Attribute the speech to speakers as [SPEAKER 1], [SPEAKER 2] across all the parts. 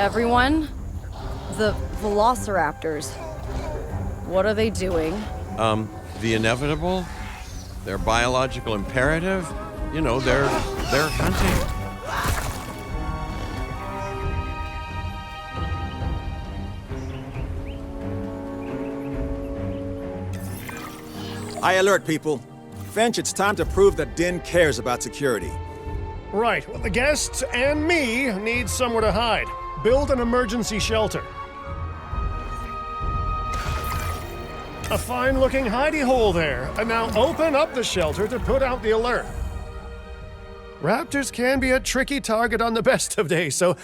[SPEAKER 1] Everyone? The velociraptors. What are they doing?
[SPEAKER 2] The inevitable, their biological imperative, you know, they're hunting.
[SPEAKER 3] High alert, people. Finch, it's time to prove that Din cares about security.
[SPEAKER 4] Right, well, the guests and me need somewhere to hide. Build an emergency shelter. A fine-looking hidey hole there. And now open up the shelter to put out the alert. Raptors can be a tricky target on the best of days, so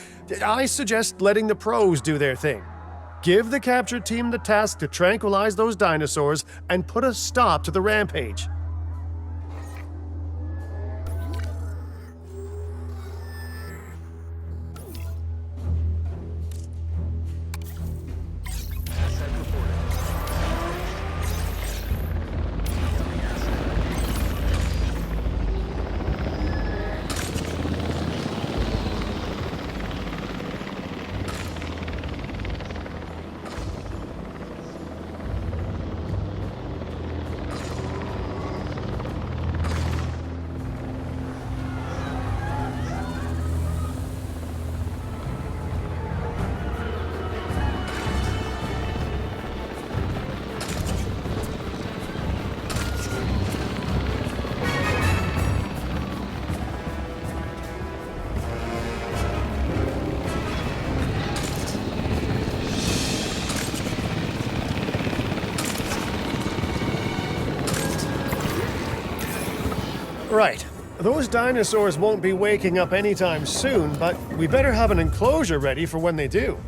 [SPEAKER 4] I suggest letting the pros do their thing. Give the capture team the task to tranquilize those dinosaurs and put a stop to the rampage. Right. Those dinosaurs won't be waking up anytime soon, but we better have an enclosure ready for when they do.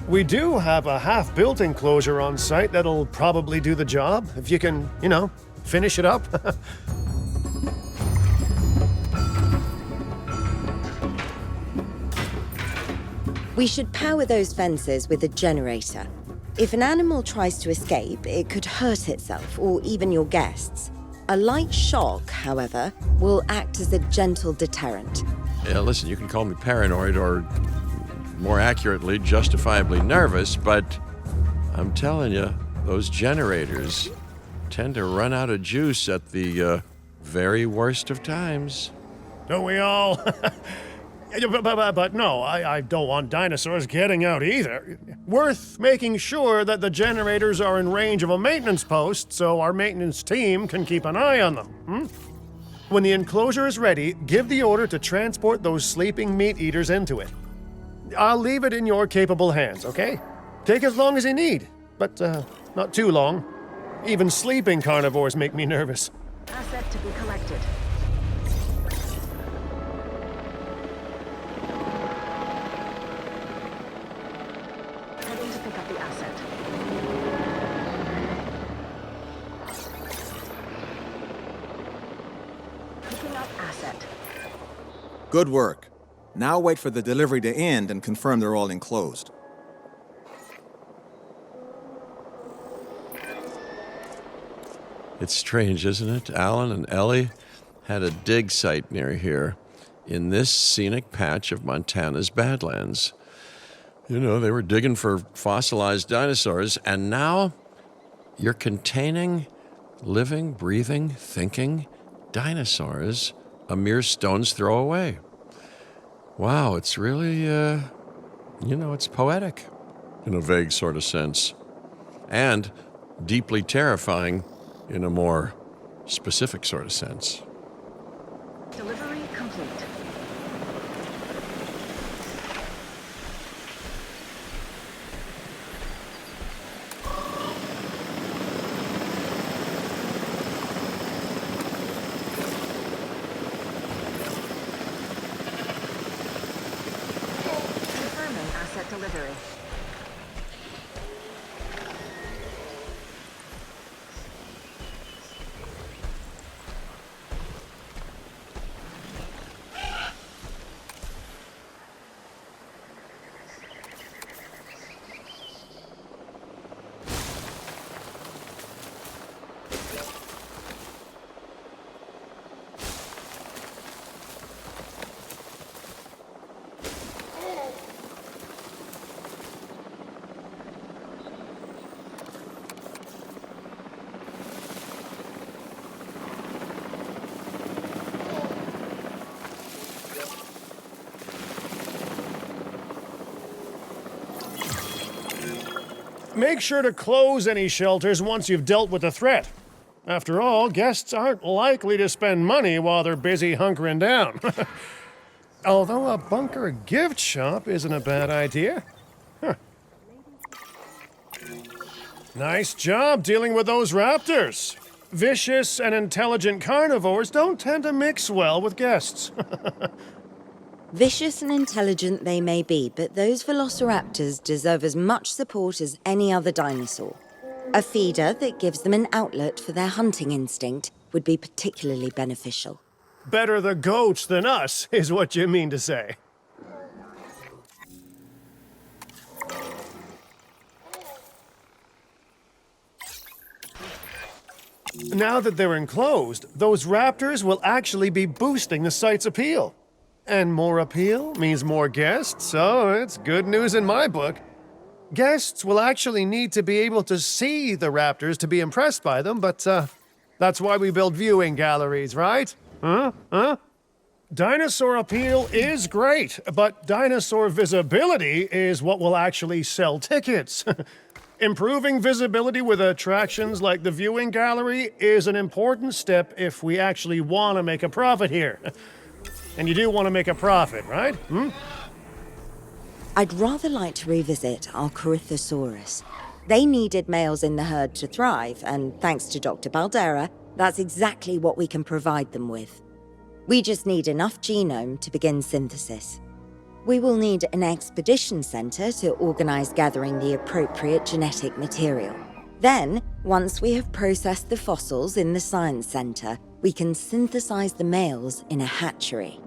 [SPEAKER 4] We do have a half-built enclosure on site that'll probably do the job, if you can, finish it up.
[SPEAKER 5] We should power those fences with a generator. If an animal tries to escape, it could hurt itself or even your guests. A light shock, however, will act as a gentle deterrent.
[SPEAKER 2] Yeah, listen, you can call me paranoid or, more accurately, justifiably nervous, but I'm telling you, those generators tend to run out of juice at the very worst of times.
[SPEAKER 4] Don't we all? But no, I don't want dinosaurs getting out either. Worth making sure that the generators are in range of a maintenance post so our maintenance team can keep an eye on them. When the enclosure is ready, give the order to transport those sleeping meat eaters into it. I'll leave it in your capable hands, okay? Take as long as you need, but not too long. Even sleeping carnivores make me nervous.
[SPEAKER 6] Asset to be collected. Heading to pick up the asset. Picking up asset.
[SPEAKER 3] Good work. Now wait for the delivery to end and confirm they're all enclosed.
[SPEAKER 2] It's strange, isn't it? Alan and Ellie had a dig site near here in this scenic patch of Montana's Badlands. You know, they were digging for fossilized dinosaurs, and now you're containing living, breathing, thinking dinosaurs a mere stone's throw away. Wow, it's really, it's poetic in a vague sort of sense, and deeply terrifying in a more specific sort of sense.
[SPEAKER 6] Delivery complete. Confirming asset delivery.
[SPEAKER 4] make sure to close any shelters once you've dealt with the threat. After all, guests aren't likely to spend money while they're busy hunkering down. Although a bunker gift shop isn't a bad idea. Huh. Nice job dealing with those raptors. Vicious and intelligent carnivores don't tend to mix well with guests.
[SPEAKER 5] Vicious and intelligent they may be, but those velociraptors deserve as much support as any other dinosaur. A feeder that gives them an outlet for their hunting instinct would be particularly beneficial.
[SPEAKER 4] Better the goats than us, is what you mean to say. Now that they're enclosed, those raptors will actually be boosting the site's appeal. And more appeal means more guests, so it's good news in my book. Guests will actually need to be able to see the raptors to be impressed by them, but that's why we build viewing galleries, right? Huh? Dinosaur appeal is great, but dinosaur visibility is what will actually sell tickets. Improving visibility with attractions like the viewing gallery is an important step if we actually want to make a profit here. And you do want to make a profit, right?
[SPEAKER 5] I'd rather like to revisit our Corythosaurus. They needed males in the herd to thrive, and thanks to Dr. Baldera, that's exactly what we can provide them with. We just need enough genome to begin synthesis. We will need an expedition center to organize gathering the appropriate genetic material. Then, once we have processed the fossils in the science center, we can synthesize the males in a hatchery.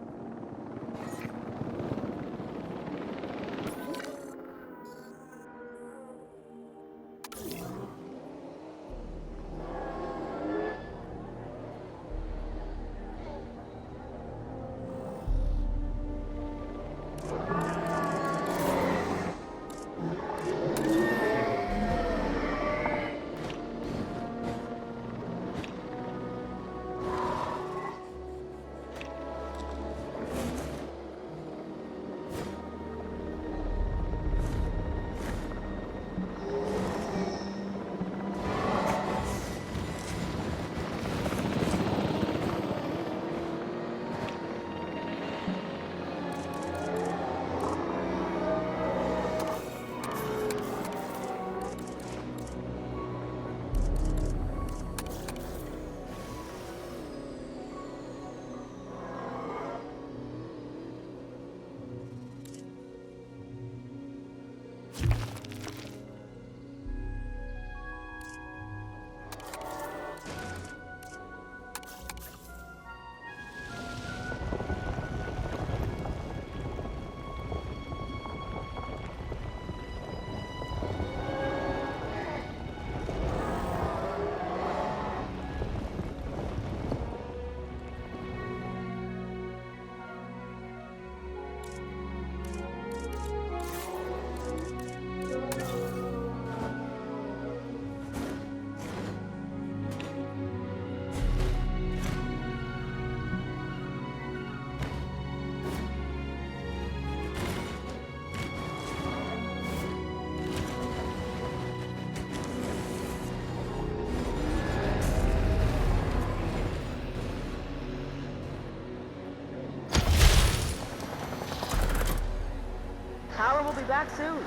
[SPEAKER 6] Power will be back soon.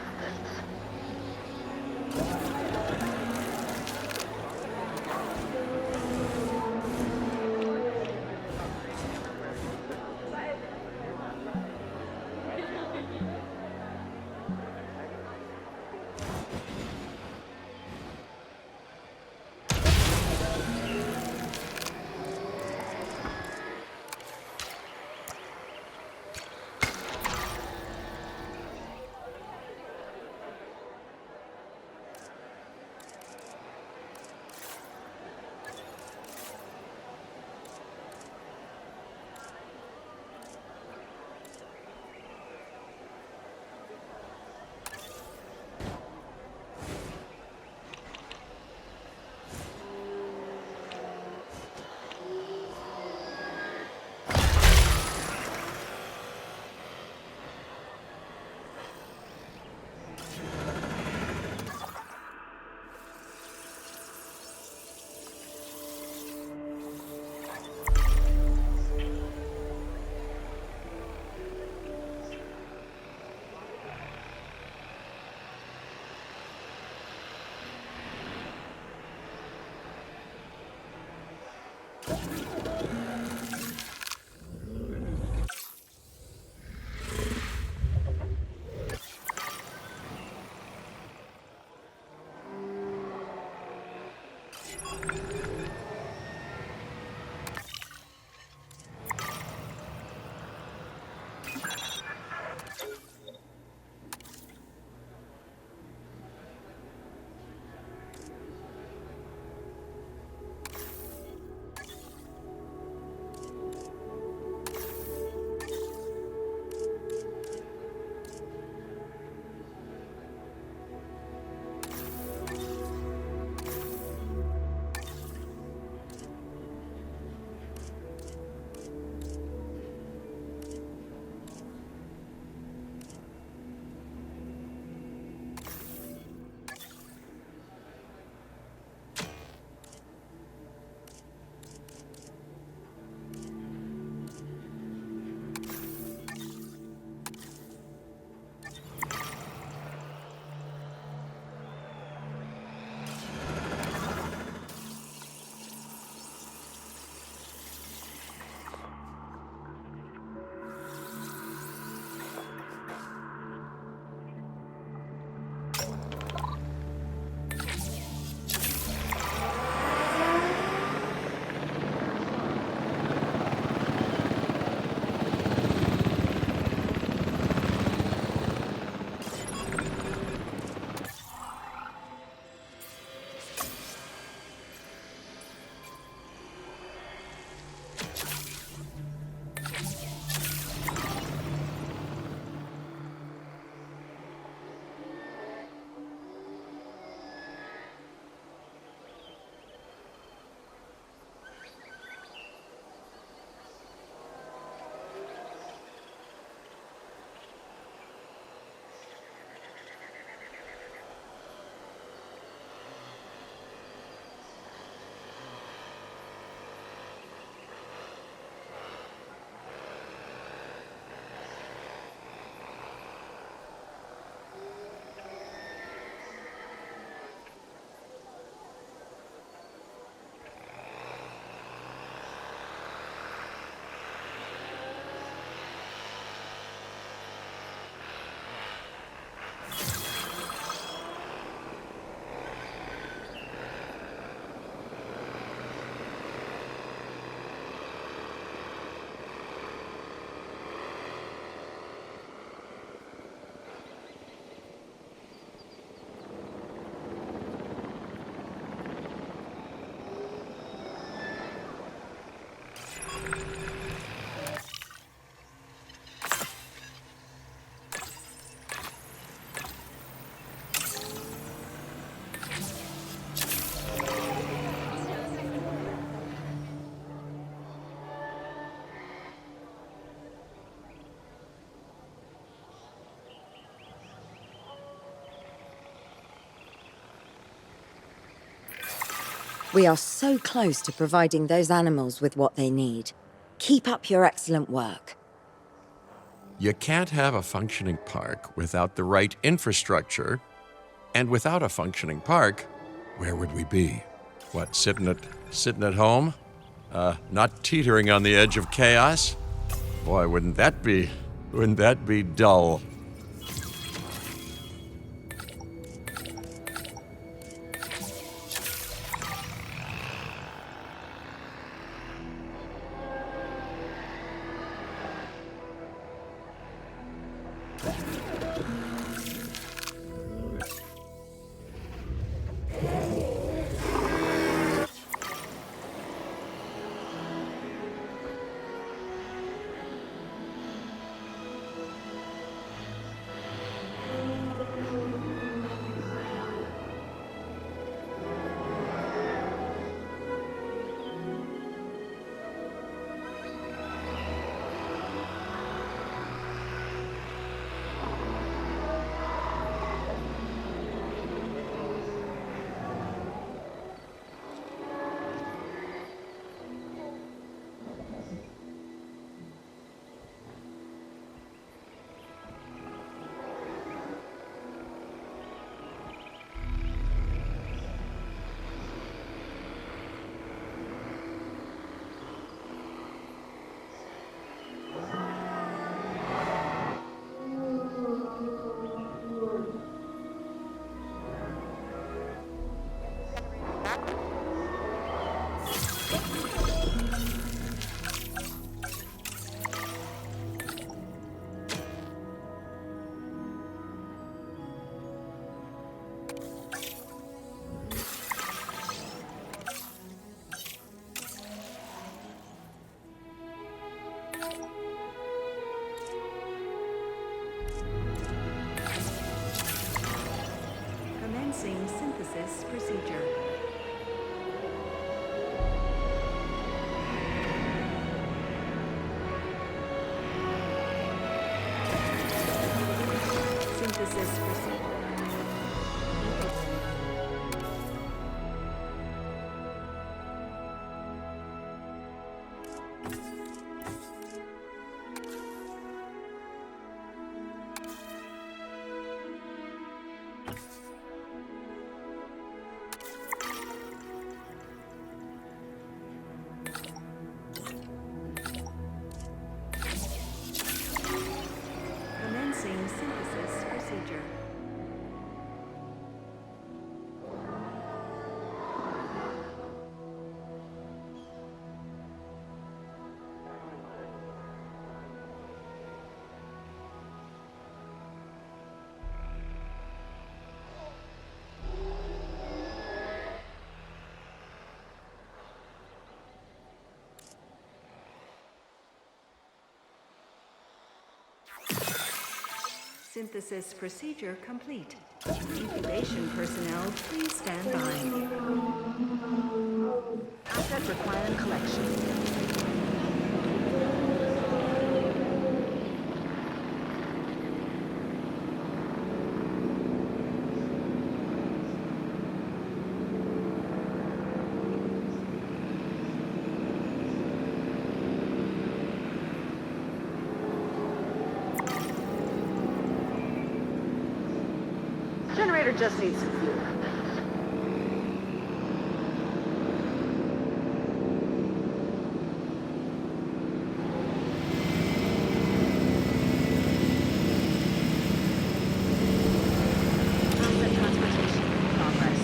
[SPEAKER 5] We are so close to providing those animals with what they need. Keep up your excellent work.
[SPEAKER 2] You can't have a functioning park without the right infrastructure. And without a functioning park, where would we be? What, sitting at home? Not teetering on the edge of chaos? Boy, wouldn't that be dull?
[SPEAKER 7] Synthesis procedure complete. Incubation personnel, please stand by.
[SPEAKER 6] Asset requiring collection. Generator just needs some fuel. Asset transportation in progress.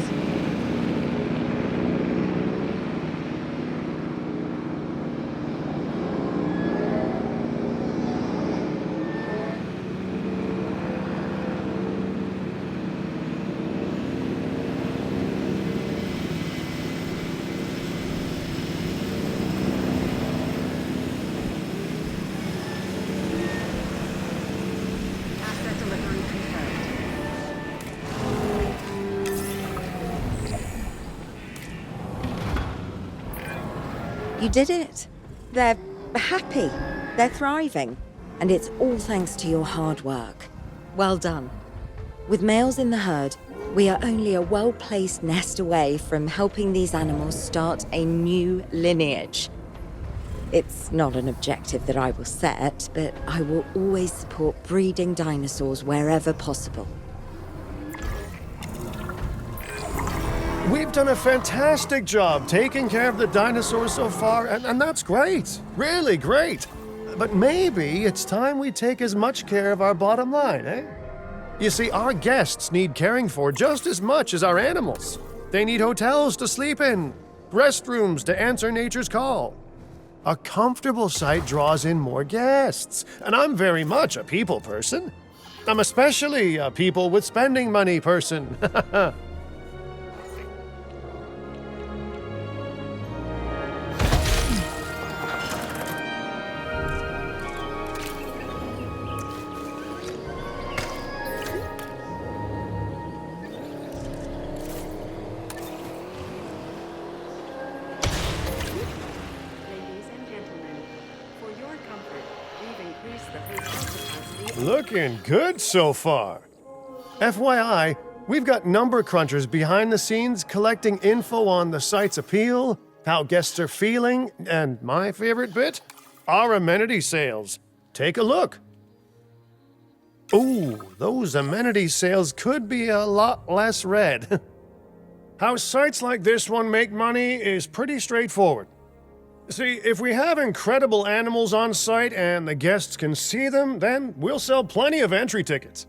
[SPEAKER 6] Asset delivery confirmed.
[SPEAKER 5] You did it. They're happy. They're thriving. And it's all thanks to your hard work. Well done. With males in the herd, we are only a well-placed nest away from helping these animals start a new lineage. It's not an objective that I will set, but I will always support breeding dinosaurs wherever possible.
[SPEAKER 4] We've done a fantastic job taking care of the dinosaurs so far, and that's great. Really great. But maybe it's time we take as much care of our bottom line, eh? You see, our guests need caring for just as much as our animals. They need hotels to sleep in, restrooms to answer nature's call. A comfortable site draws in more guests, and I'm very much a people person. I'm especially a people with spending money person.
[SPEAKER 7] Ladies and gentlemen, for your comfort, we've increased the hotel capacity.
[SPEAKER 4] Looking good so far. FYI, we've got number crunchers behind the scenes collecting info on the site's appeal, how guests are feeling, and my favorite bit, our amenity sales. Take a look. Ooh, those amenity sales could be a lot less red. How sites like this one make money is pretty straightforward. See, if we have incredible animals on site and the guests can see them, then we'll sell plenty of entry tickets.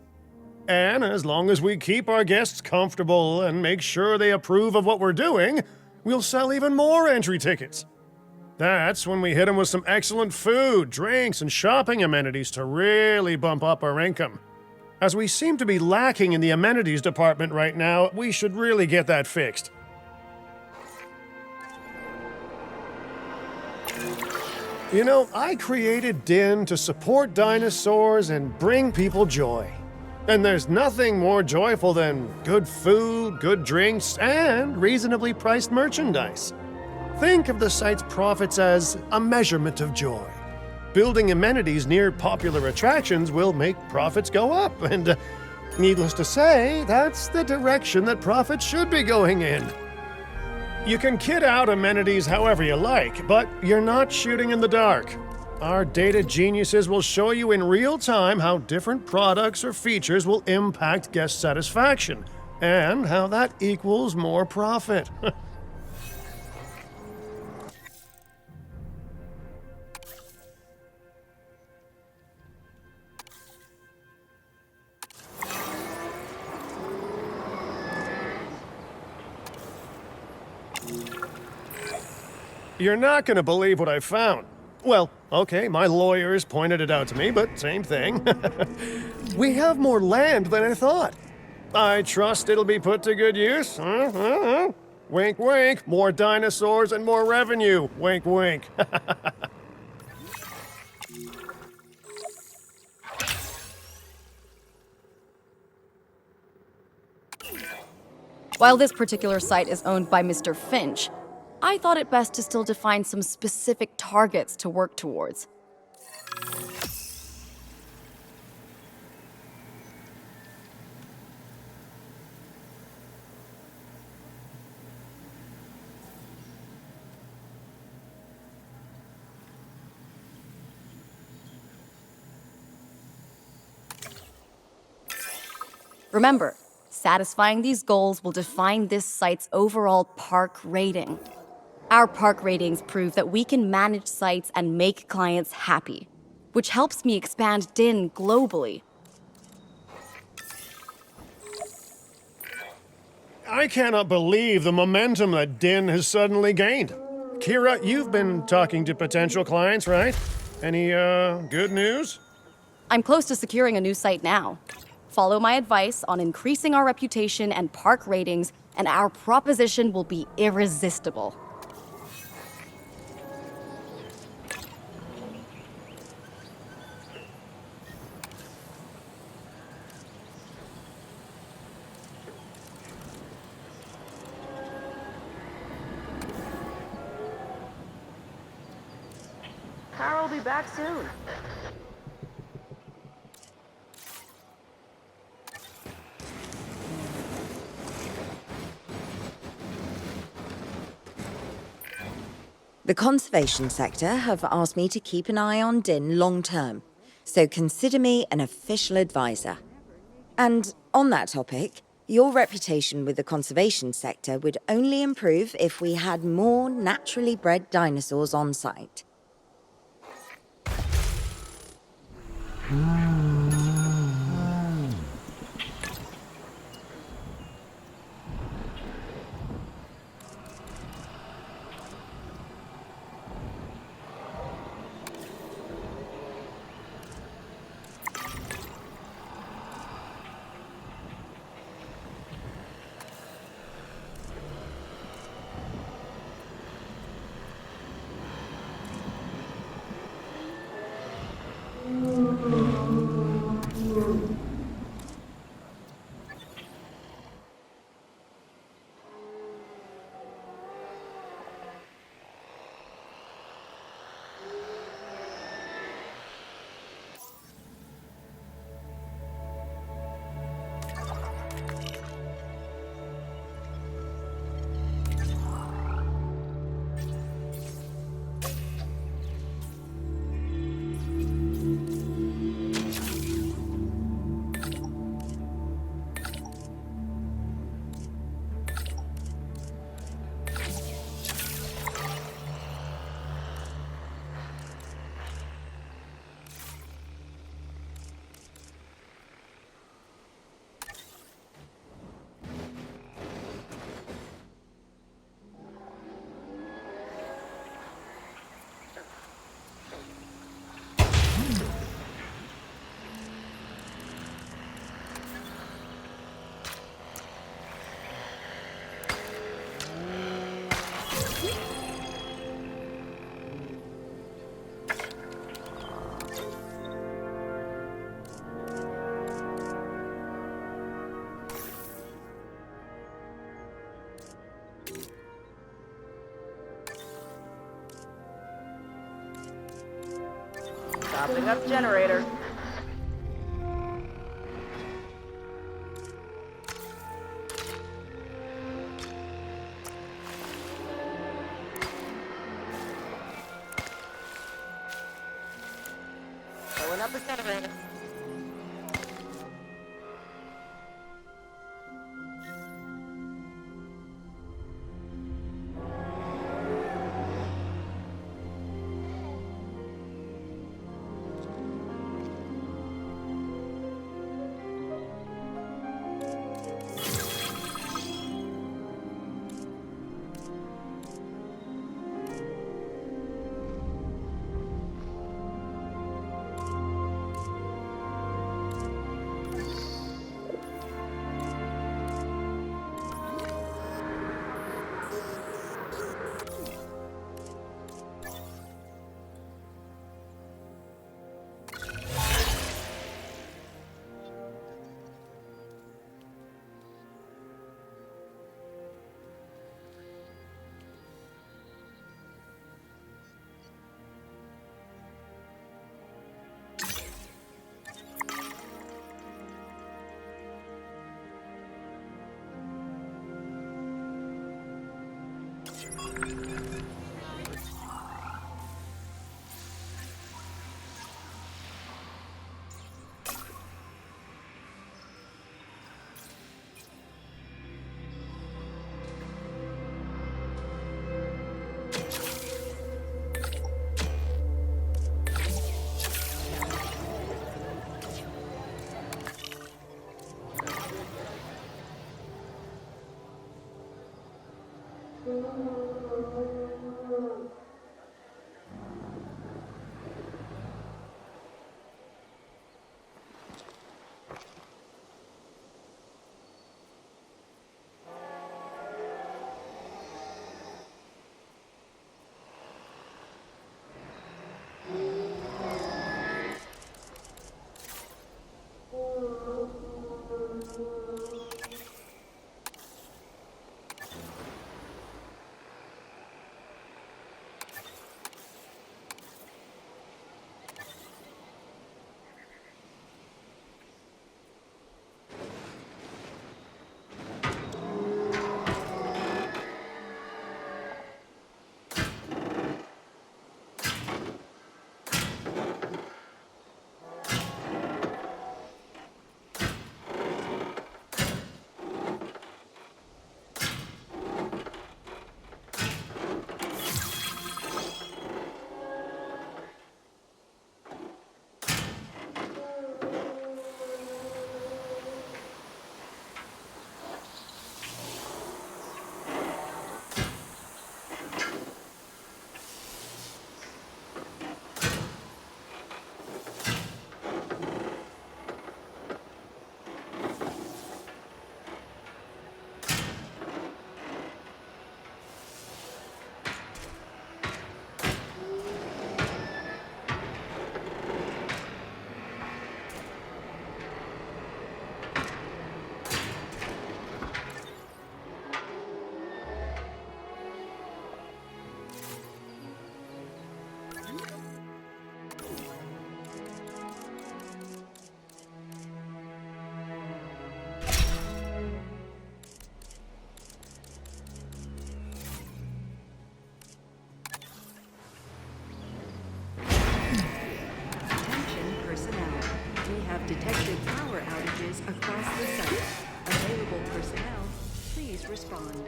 [SPEAKER 4] And as long as we keep our guests comfortable and make sure they approve of what we're doing, we'll sell even more entry tickets. That's when we hit them with some excellent food, drinks, and shopping amenities to really bump up our income. As we seem to be lacking in the amenities department right now, we should really get that fixed. You know, I created DIN to support dinosaurs and bring people joy. And there's nothing more joyful than good food, good drinks, and reasonably priced merchandise. Think of the site's profits as a measurement of joy. Building amenities near popular attractions will make profits go up, and needless to say, that's the direction that profits should be going in. You can kit out amenities however you like, but you're not shooting in the dark. Our data geniuses will show you in real time how different products or features will impact guest satisfaction, and how that equals more profit. You're not going to believe what I found. Well, okay, my lawyers pointed it out to me, but same thing. We have more land than I thought. I trust it'll be put to good use. Wink, wink. More dinosaurs and more revenue. Wink, wink.
[SPEAKER 1] While this particular site is owned by Mr. Finch, I thought it best to still define some specific targets to work towards. Remember, satisfying these goals will define this site's overall park rating. Our park ratings prove that we can manage sites and make clients happy, which helps me expand DIN globally.
[SPEAKER 4] I cannot believe the momentum that DIN has suddenly gained. Kira, you've been talking to potential clients, right? Any, good news?
[SPEAKER 1] I'm close to securing a new site now. Follow my advice on increasing our reputation and park ratings, and our proposition will be irresistible.
[SPEAKER 6] Carol will be back soon.
[SPEAKER 5] The conservation sector have asked me to keep an eye on DIN long term, so consider me an official advisor. And on that topic, your reputation with the conservation sector would only improve if we had more naturally bred dinosaurs on site.
[SPEAKER 6] Topping up generator. Filling up the generator.
[SPEAKER 7] Please respond.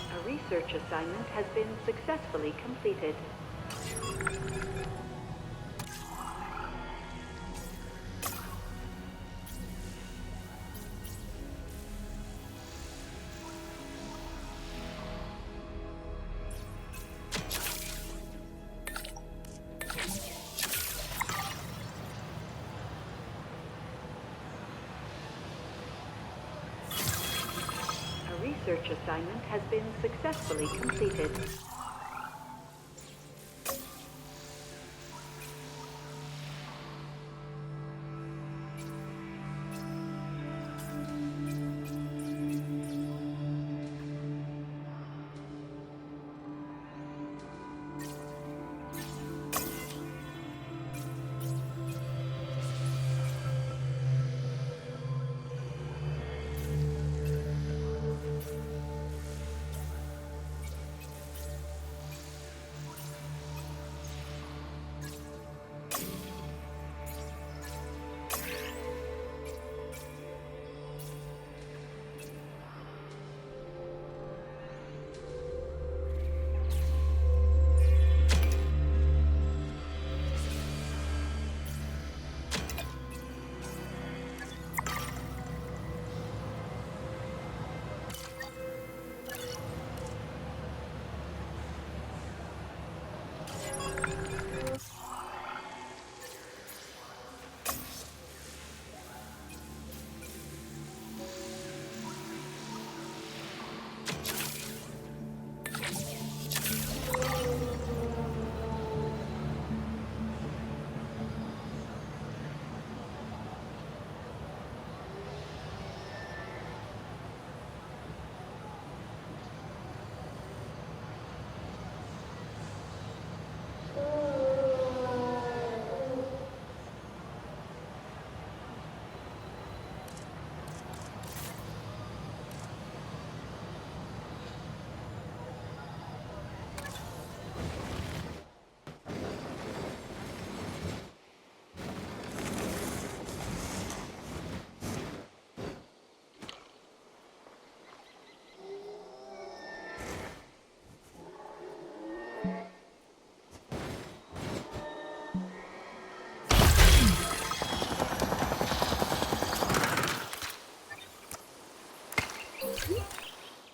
[SPEAKER 7] A research assignment has been successfully completed. Research assignment has been successfully completed.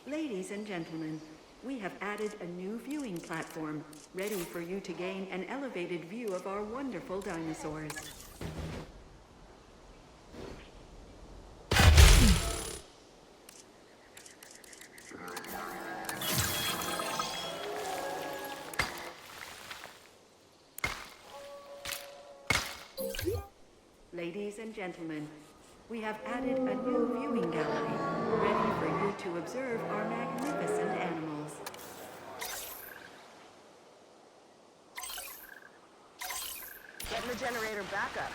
[SPEAKER 7] Ladies and gentlemen, we have added a new viewing platform, ready for you to gain an elevated view of our wonderful dinosaurs. Ladies and gentlemen, we have added a new viewing gallery, ready for you to observe our magnificent animals.
[SPEAKER 6] backup.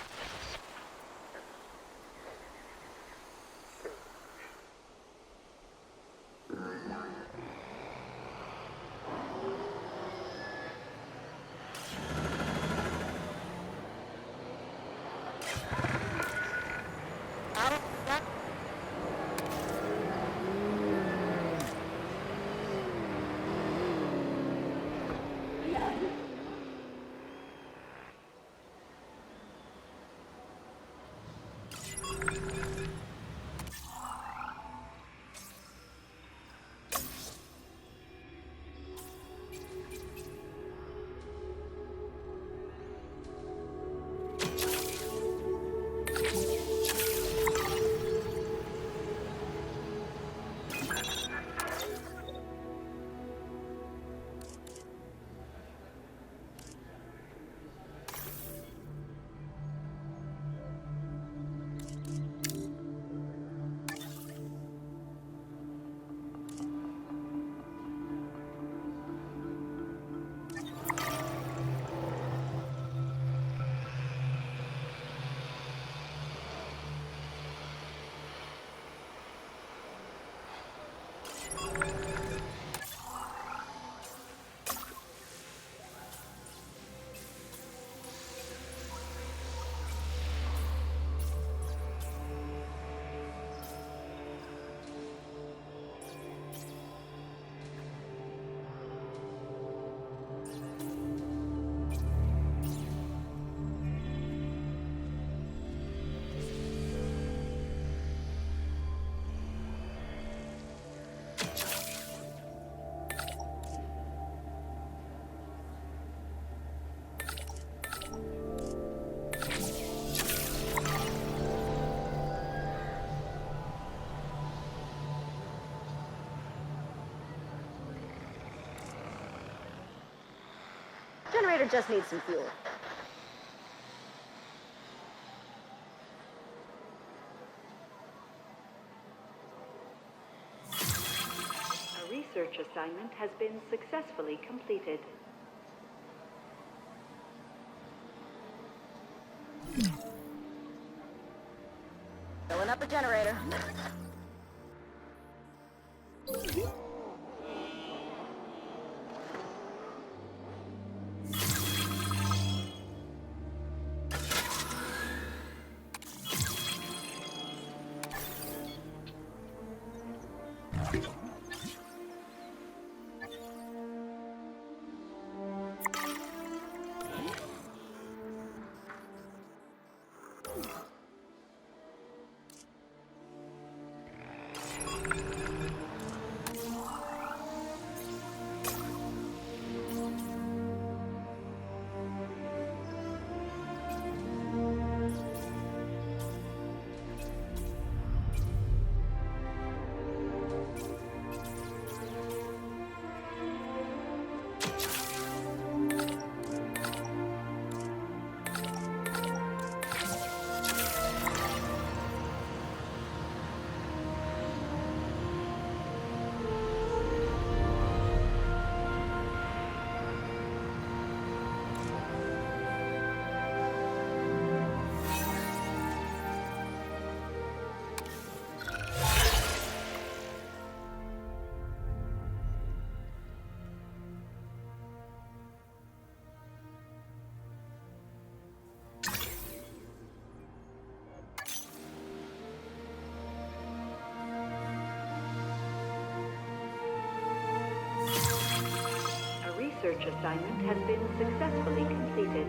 [SPEAKER 6] Generator just needs some fuel.
[SPEAKER 7] A research assignment has been successfully completed.
[SPEAKER 6] Filling up the generator.
[SPEAKER 7] Research assignment has been successfully completed.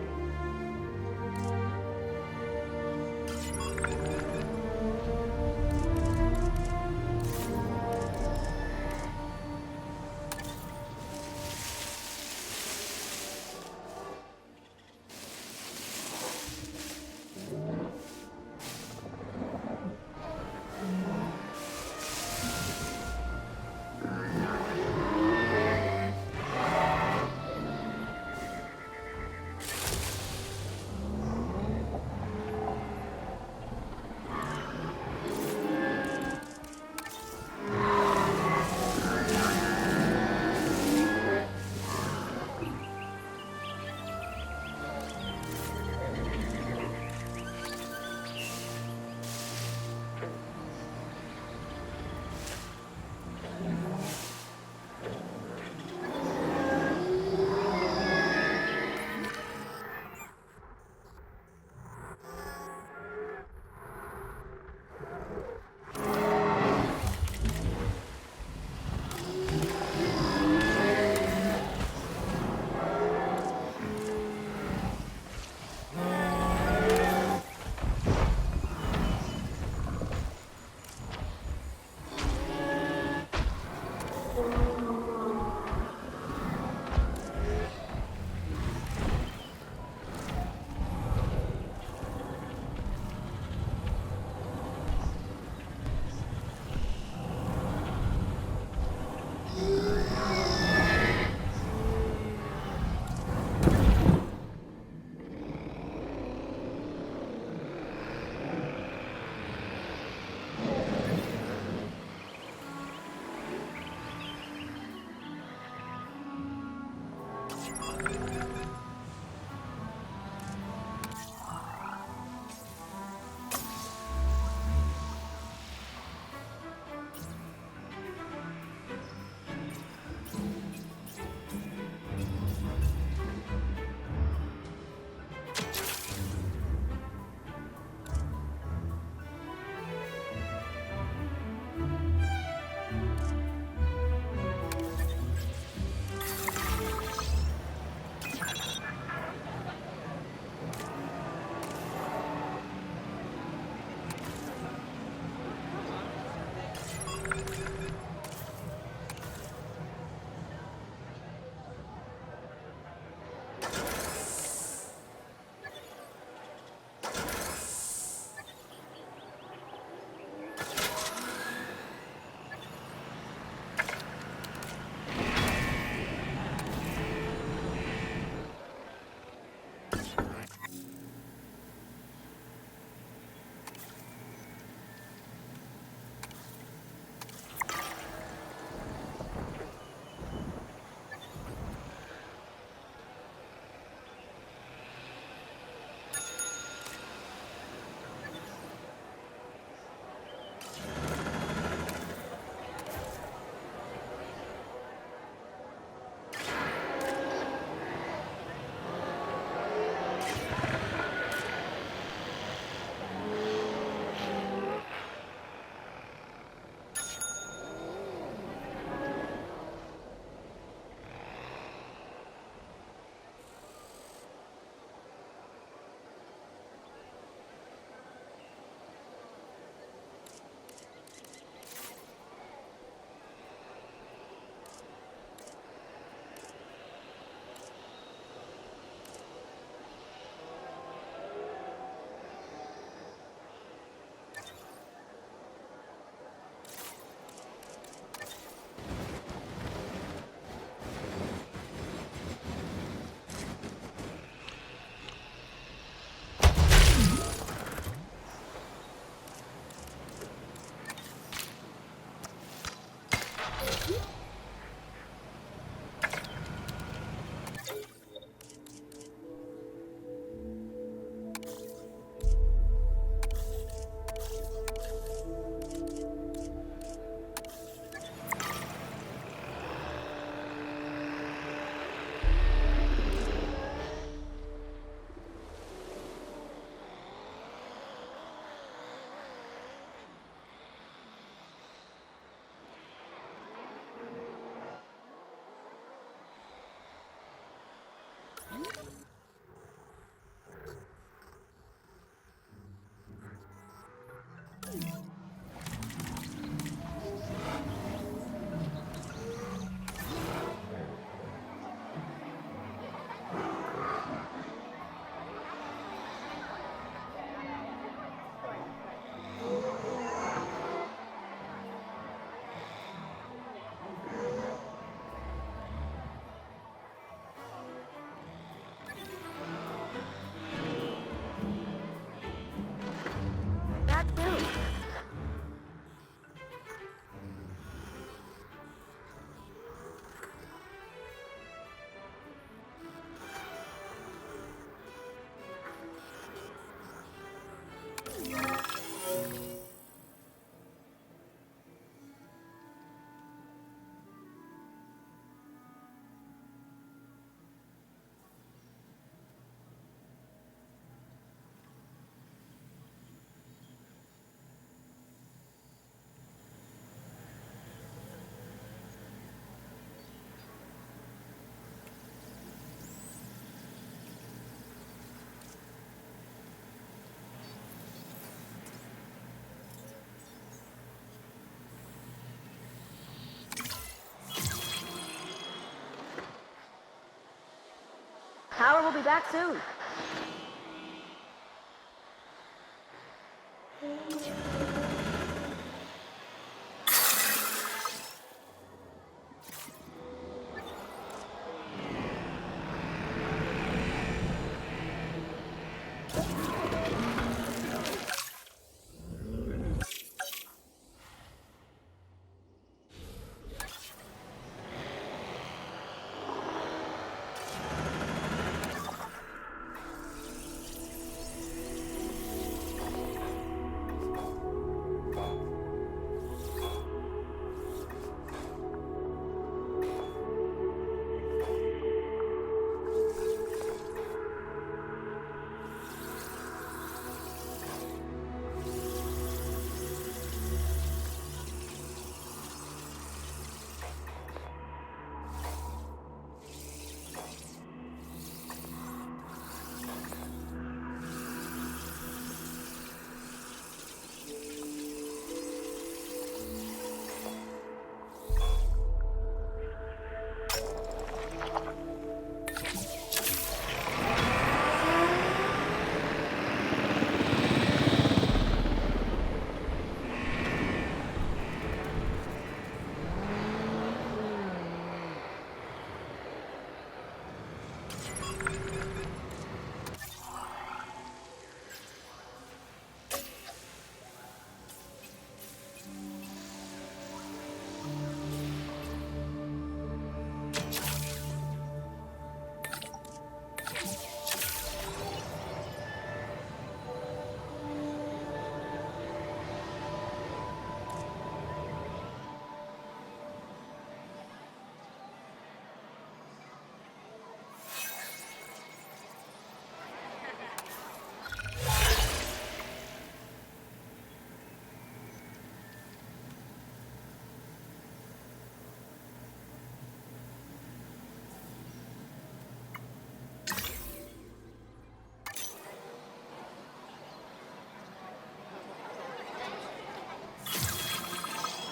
[SPEAKER 6] Power will be back soon.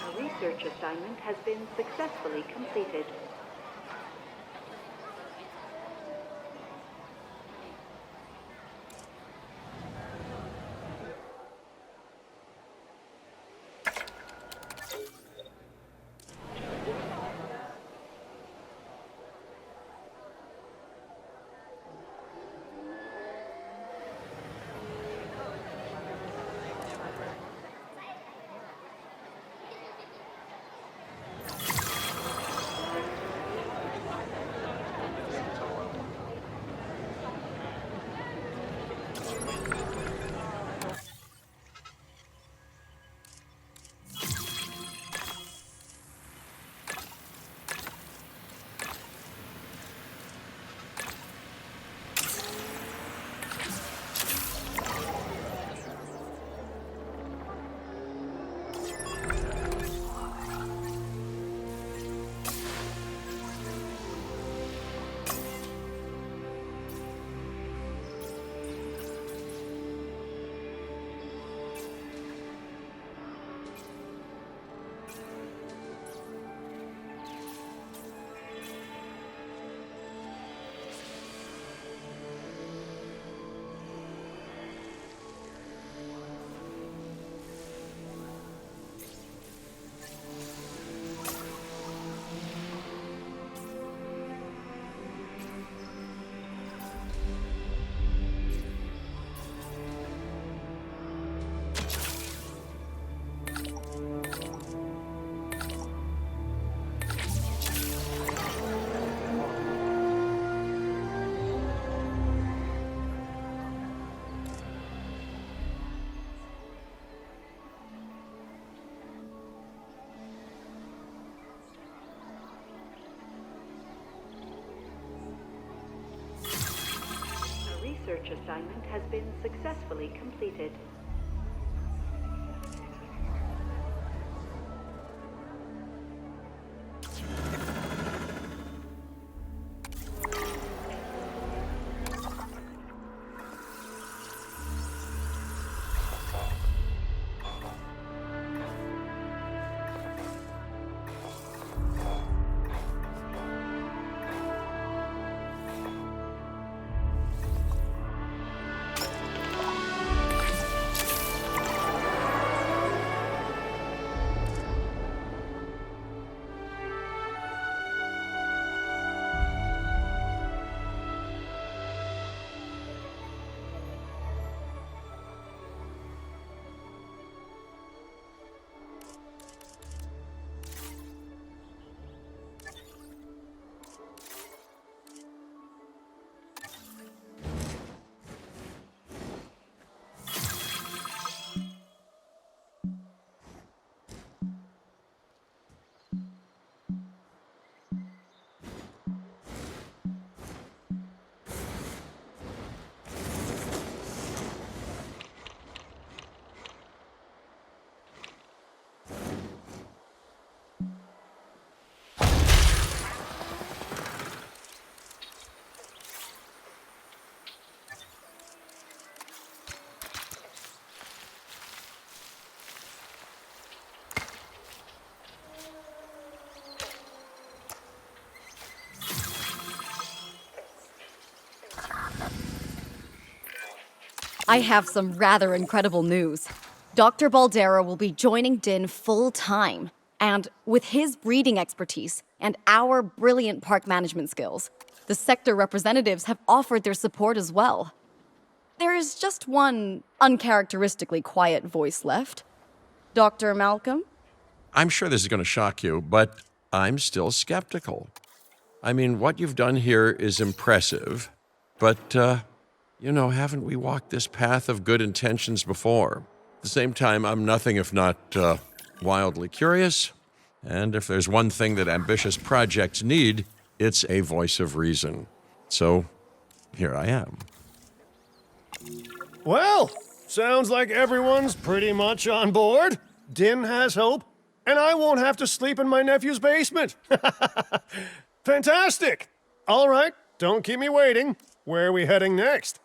[SPEAKER 7] A research assignment has been successfully completed. Research assignment has been successfully completed.
[SPEAKER 1] I have some rather incredible news. Dr. Baldera will be joining Din full-time, and with his breeding expertise and our brilliant park management skills, the sector representatives have offered their support as well. There is just one uncharacteristically quiet voice left. Dr. Malcolm?
[SPEAKER 2] I'm sure this is going to shock you, but I'm still skeptical. I mean, what you've done here is impressive, but, haven't we walked this path of good intentions before? At the same time, I'm nothing if not wildly curious, and if there's one thing that ambitious projects need, it's a voice of reason. So, here I am.
[SPEAKER 4] Well, sounds like everyone's pretty much on board. Din has hope, and I won't have to sleep in my nephew's basement. Fantastic! All right, don't keep me waiting. Where are we heading next?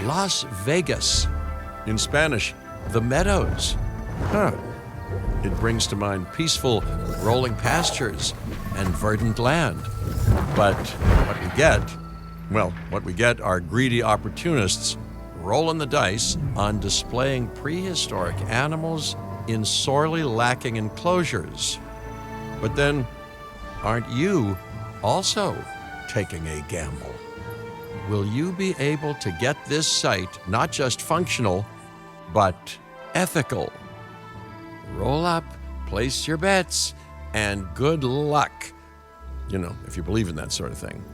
[SPEAKER 2] Las Vegas. In Spanish, the Meadows. Huh. It brings to mind peaceful, rolling pastures and verdant land. But what we get are greedy opportunists rolling the dice on displaying prehistoric animals in sorely lacking enclosures. But then, aren't you also taking a gamble? Will you be able to get this site not just functional, but ethical? Roll up, place your bets, and good luck. If you believe in that sort of thing.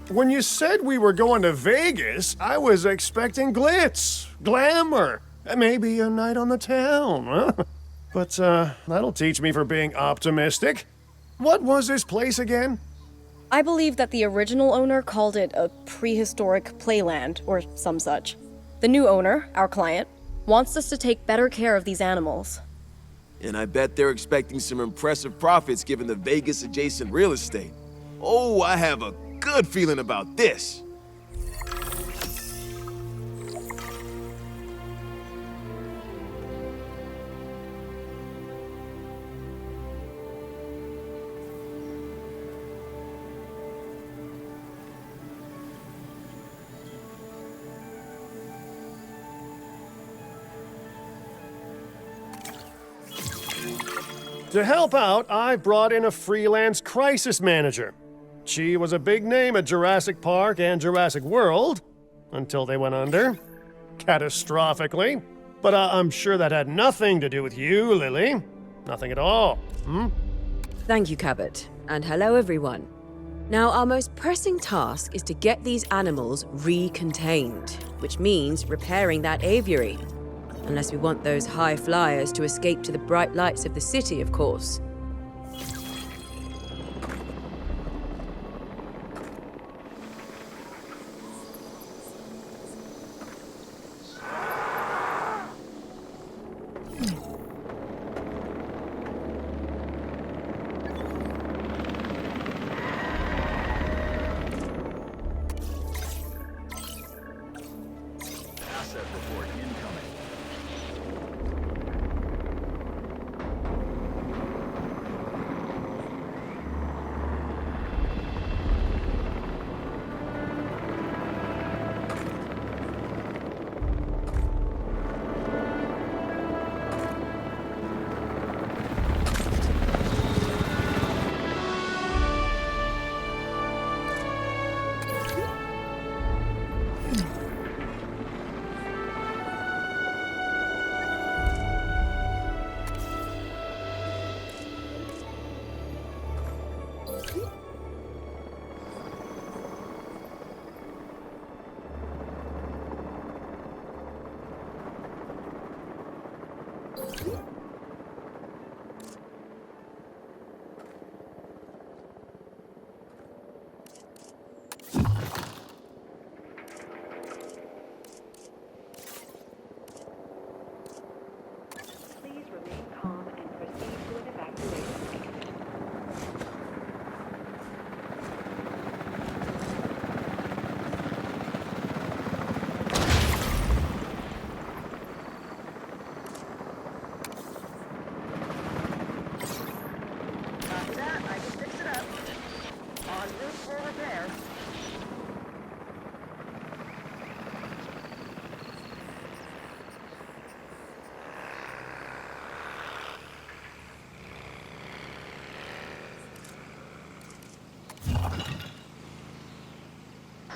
[SPEAKER 4] When you said we were going to Vegas, I was expecting glitz, glamour, maybe a night on the town, huh? But that'll teach me for being optimistic. What was this place again?
[SPEAKER 1] I believe that the original owner called it a prehistoric playland, or some such. The new owner, our client, wants us to take better care of these animals.
[SPEAKER 8] And I bet they're expecting some impressive profits given the Vegas-adjacent real estate. Oh, I have a good feeling about this.
[SPEAKER 4] To help out, I brought in a freelance crisis manager. She was a big name at Jurassic Park and Jurassic World, until they went under. Catastrophically. But I'm sure that had nothing to do with you, Lily. Nothing at all.
[SPEAKER 9] Thank you, Cabot. And hello, everyone. Now, our most pressing task is to get these animals recontained, which means repairing that aviary. Unless we want those high flyers to escape to the bright lights of the city, of course.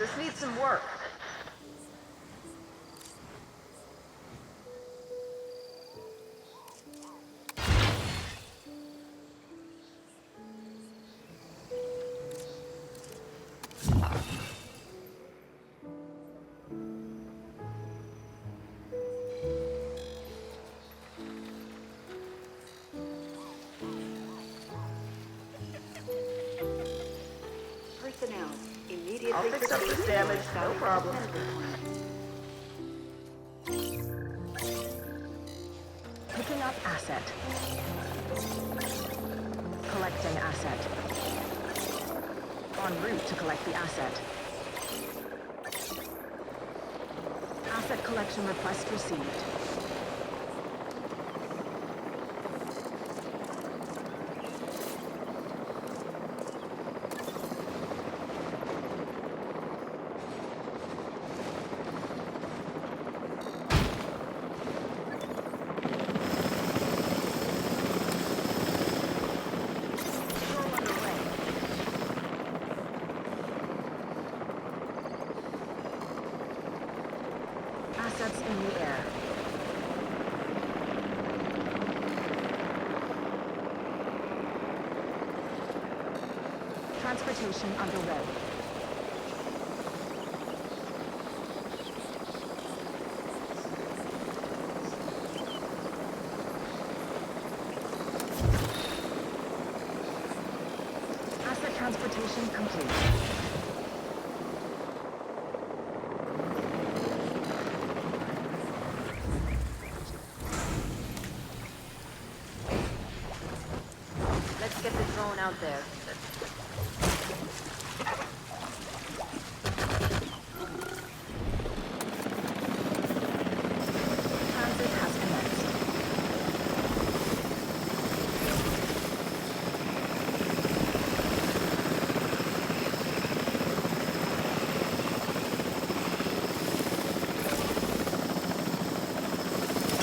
[SPEAKER 6] This needs some work.
[SPEAKER 7] Personnel, immediately
[SPEAKER 6] I'll fix up
[SPEAKER 7] proceed
[SPEAKER 6] this
[SPEAKER 7] to your
[SPEAKER 6] damage, no
[SPEAKER 7] assigned
[SPEAKER 6] problem.
[SPEAKER 7] assembly point.
[SPEAKER 6] Picking up asset. Collecting asset. En route to collect the asset. Asset collection request received. Assets in the air. Transportation underway. Asset transportation complete. Let's get the drone out there. Transit has commenced.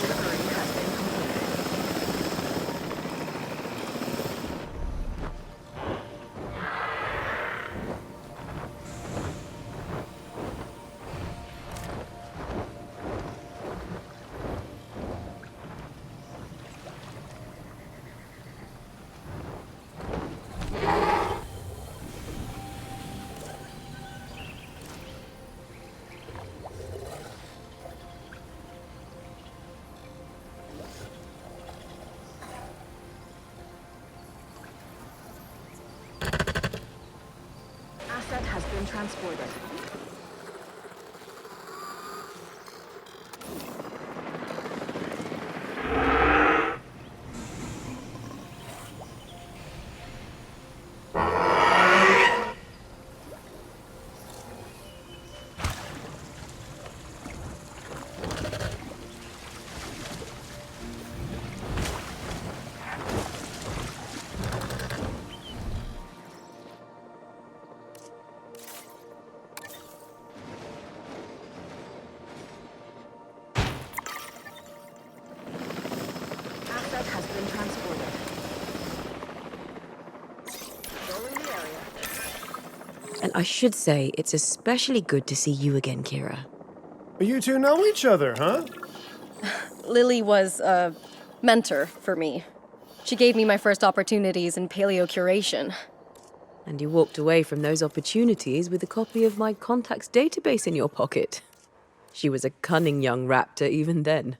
[SPEAKER 6] Delivery has been completed. Asset has been transported. Asset has been transported. Controlling the area.
[SPEAKER 9] And I should say, it's especially good to see you again, Kira.
[SPEAKER 4] You two know each other, huh?
[SPEAKER 1] Lily was a mentor for me. She gave me my first opportunities in paleo curation.
[SPEAKER 9] And you walked away from those opportunities with a copy of my contacts database in your pocket. She was a cunning young raptor even then.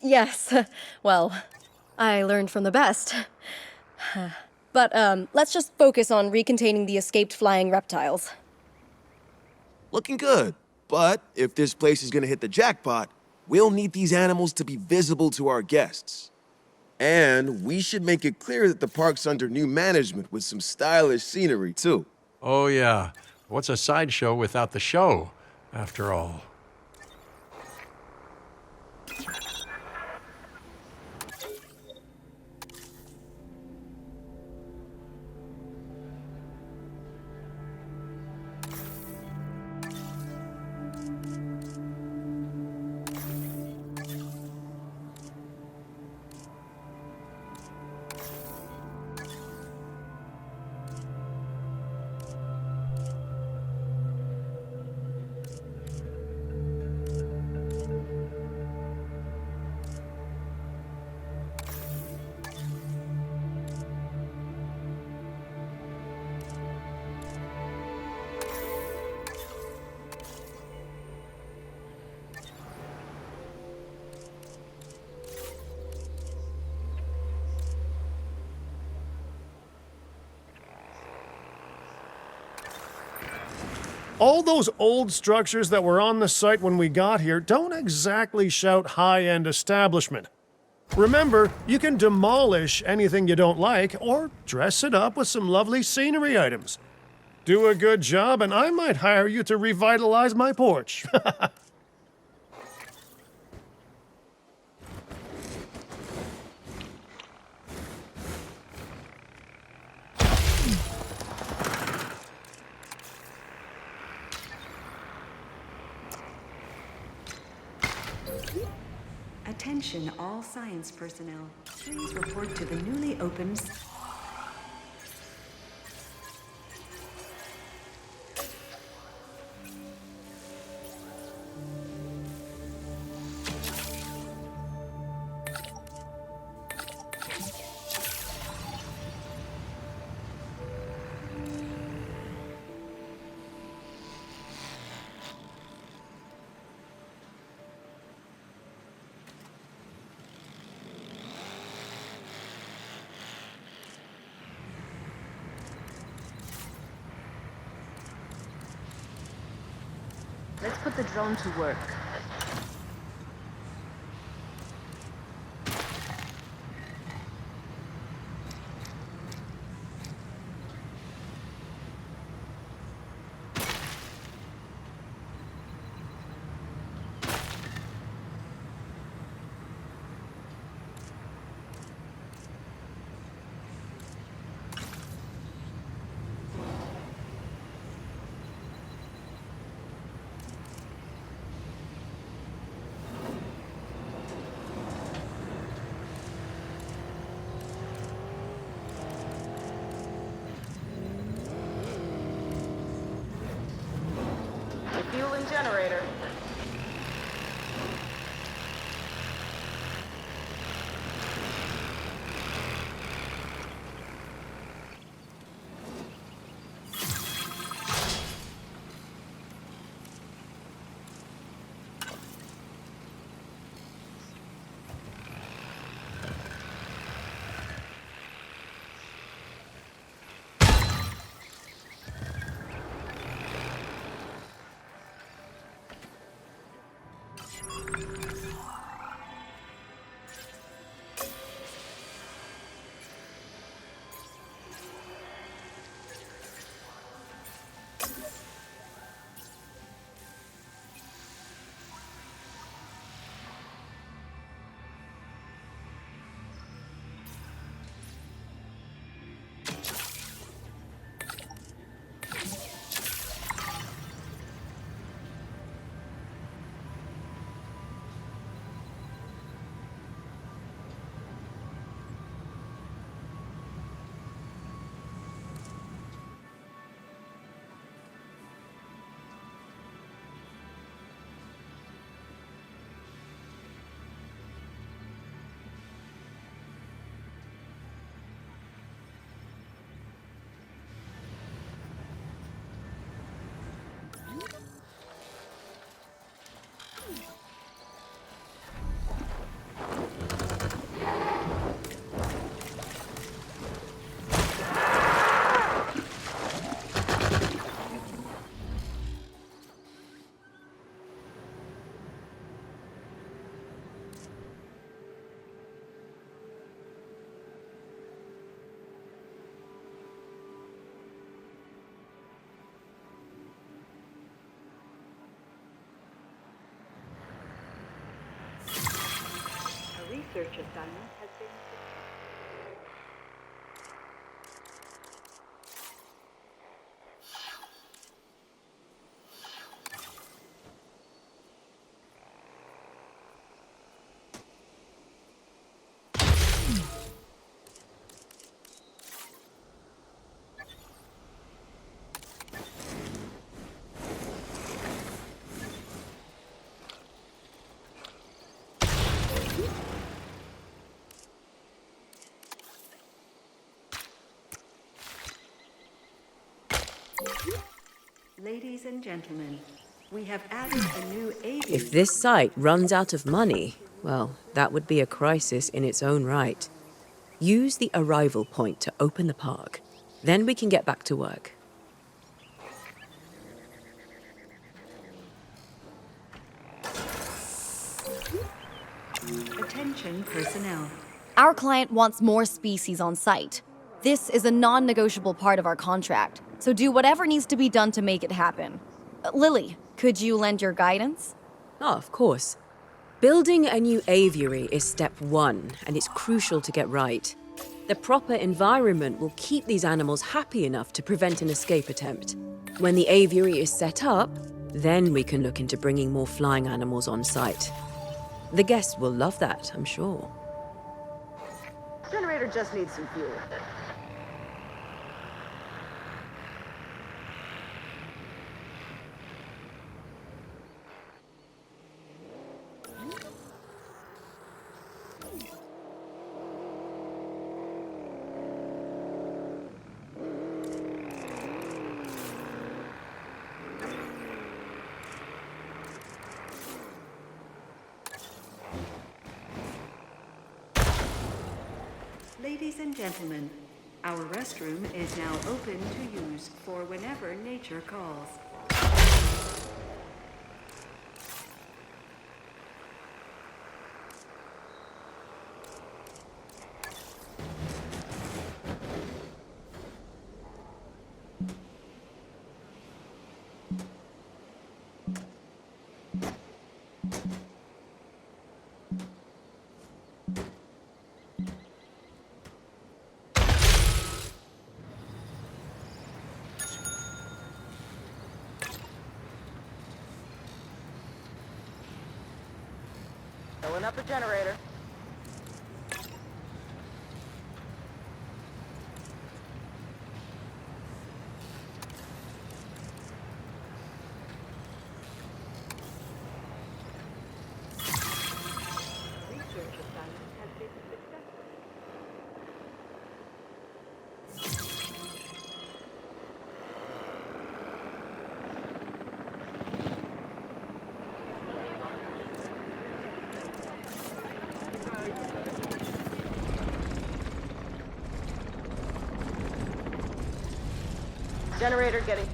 [SPEAKER 1] Yes, well, I learned from the best. But let's just focus on recontaining the escaped flying reptiles.
[SPEAKER 8] Looking good. But if this place is gonna hit the jackpot, we'll need these animals to be visible to our guests. And we should make it clear that the park's under new management with some stylish scenery, too.
[SPEAKER 2] Oh, yeah. What's a sideshow without the show, after all?
[SPEAKER 4] All those old structures that were on the site when we got here don't exactly shout high-end establishment. Remember, you can demolish anything you don't like or dress it up with some lovely scenery items. Do a good job and I might hire you to revitalize my porch.
[SPEAKER 7] Attention all science personnel. Please report to the newly opened...
[SPEAKER 6] Let's put the drone to work. Fueling generator.
[SPEAKER 7] Research assignment has been... Ladies and gentlemen, we have added a new aviary.
[SPEAKER 9] If this site runs out of money, well, that would be a crisis in its own right. Use the arrival point to open the park. Then we can get back to work.
[SPEAKER 7] Attention personnel.
[SPEAKER 1] Our client wants more species on site. This is a non-negotiable part of our contract, so do whatever needs to be done to make it happen. Lily, could you lend your guidance?
[SPEAKER 9] Oh, of course. Building a new aviary is step one, and it's crucial to get right. The proper environment will keep these animals happy enough to prevent an escape attempt. When the aviary is set up, then we can look into bringing more flying animals on site. The guests will love that, I'm sure.
[SPEAKER 6] Generator just needs some fuel.
[SPEAKER 7] Ladies and gentlemen, our restroom is now open to use for whenever nature calls.
[SPEAKER 6] Filling up the generator. Generator getting...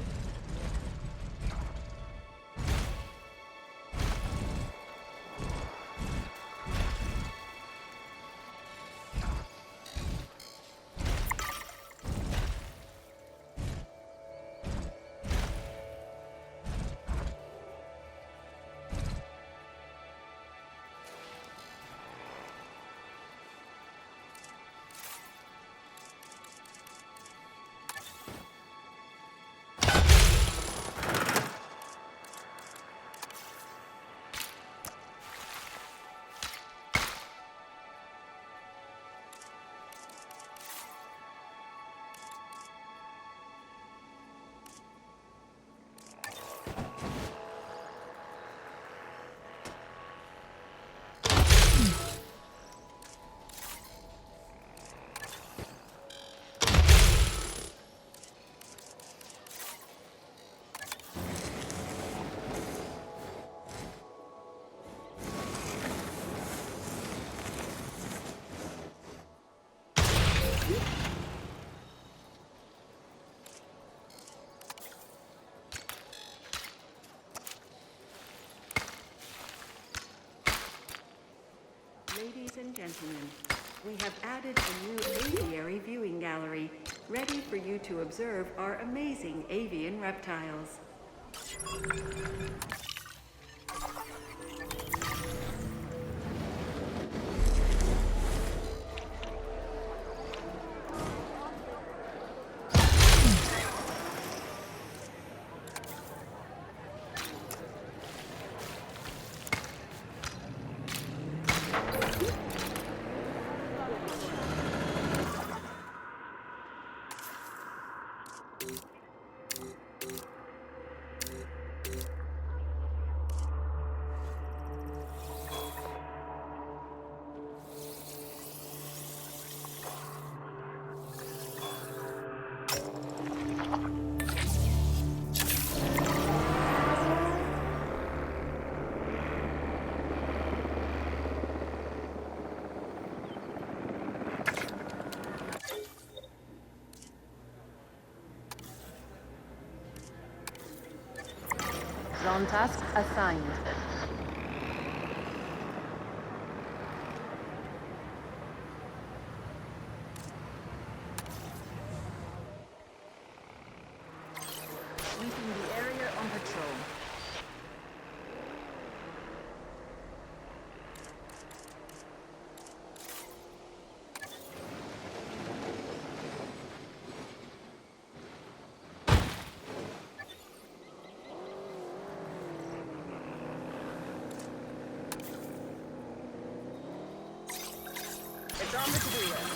[SPEAKER 7] Ladies and gentlemen, we have added a new aviary viewing gallery, ready for you to observe our amazing avian reptiles. Zone task assigned.
[SPEAKER 6] Sweeping the area on patrol. It's on the to-do list.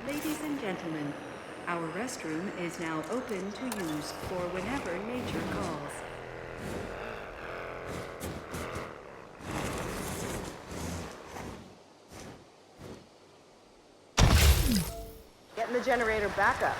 [SPEAKER 7] Ladies and gentlemen, our restroom is now open to use for whenever nature calls.
[SPEAKER 6] Getting the generator back up.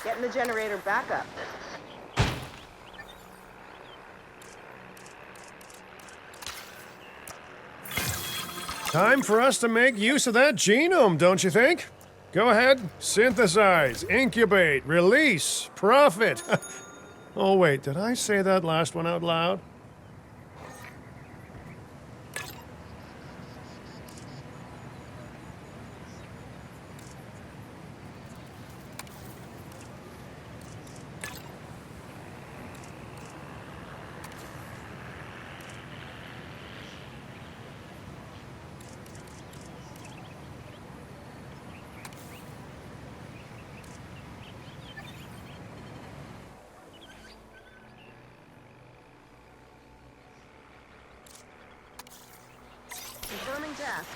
[SPEAKER 6] Getting the generator back up.
[SPEAKER 4] Time for us to make use of that genome, don't you think? Go ahead, synthesize, incubate, release, profit. Oh, wait, did I say that last one out loud?
[SPEAKER 6] Confirming task.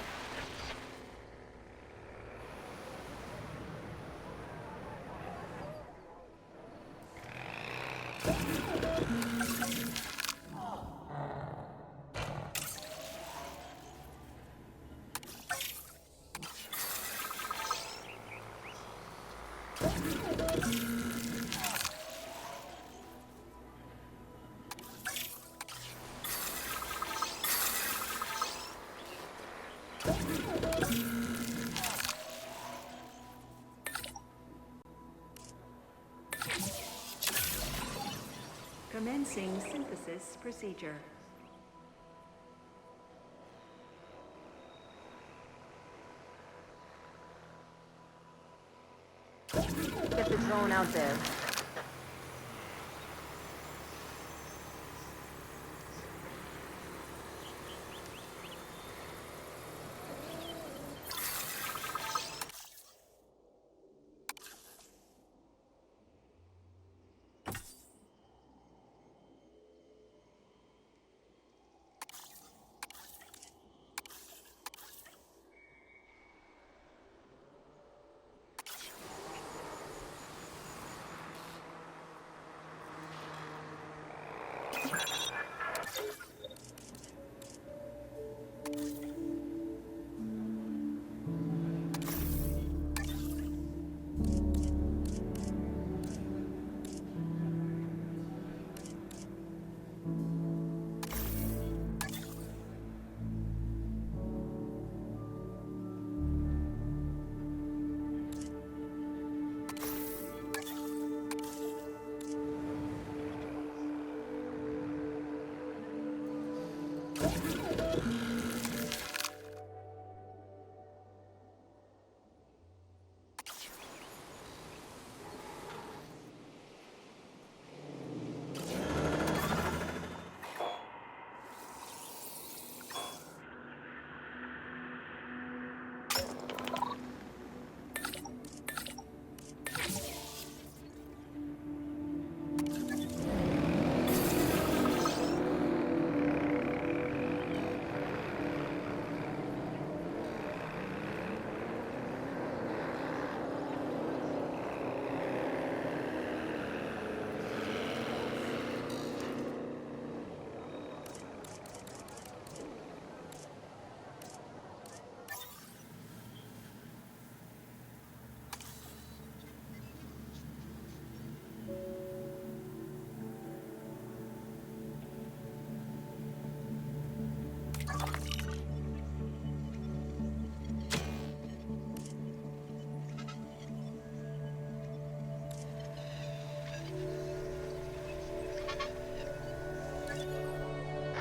[SPEAKER 7] Commencing synthesis procedure.
[SPEAKER 6] Get the drone out there.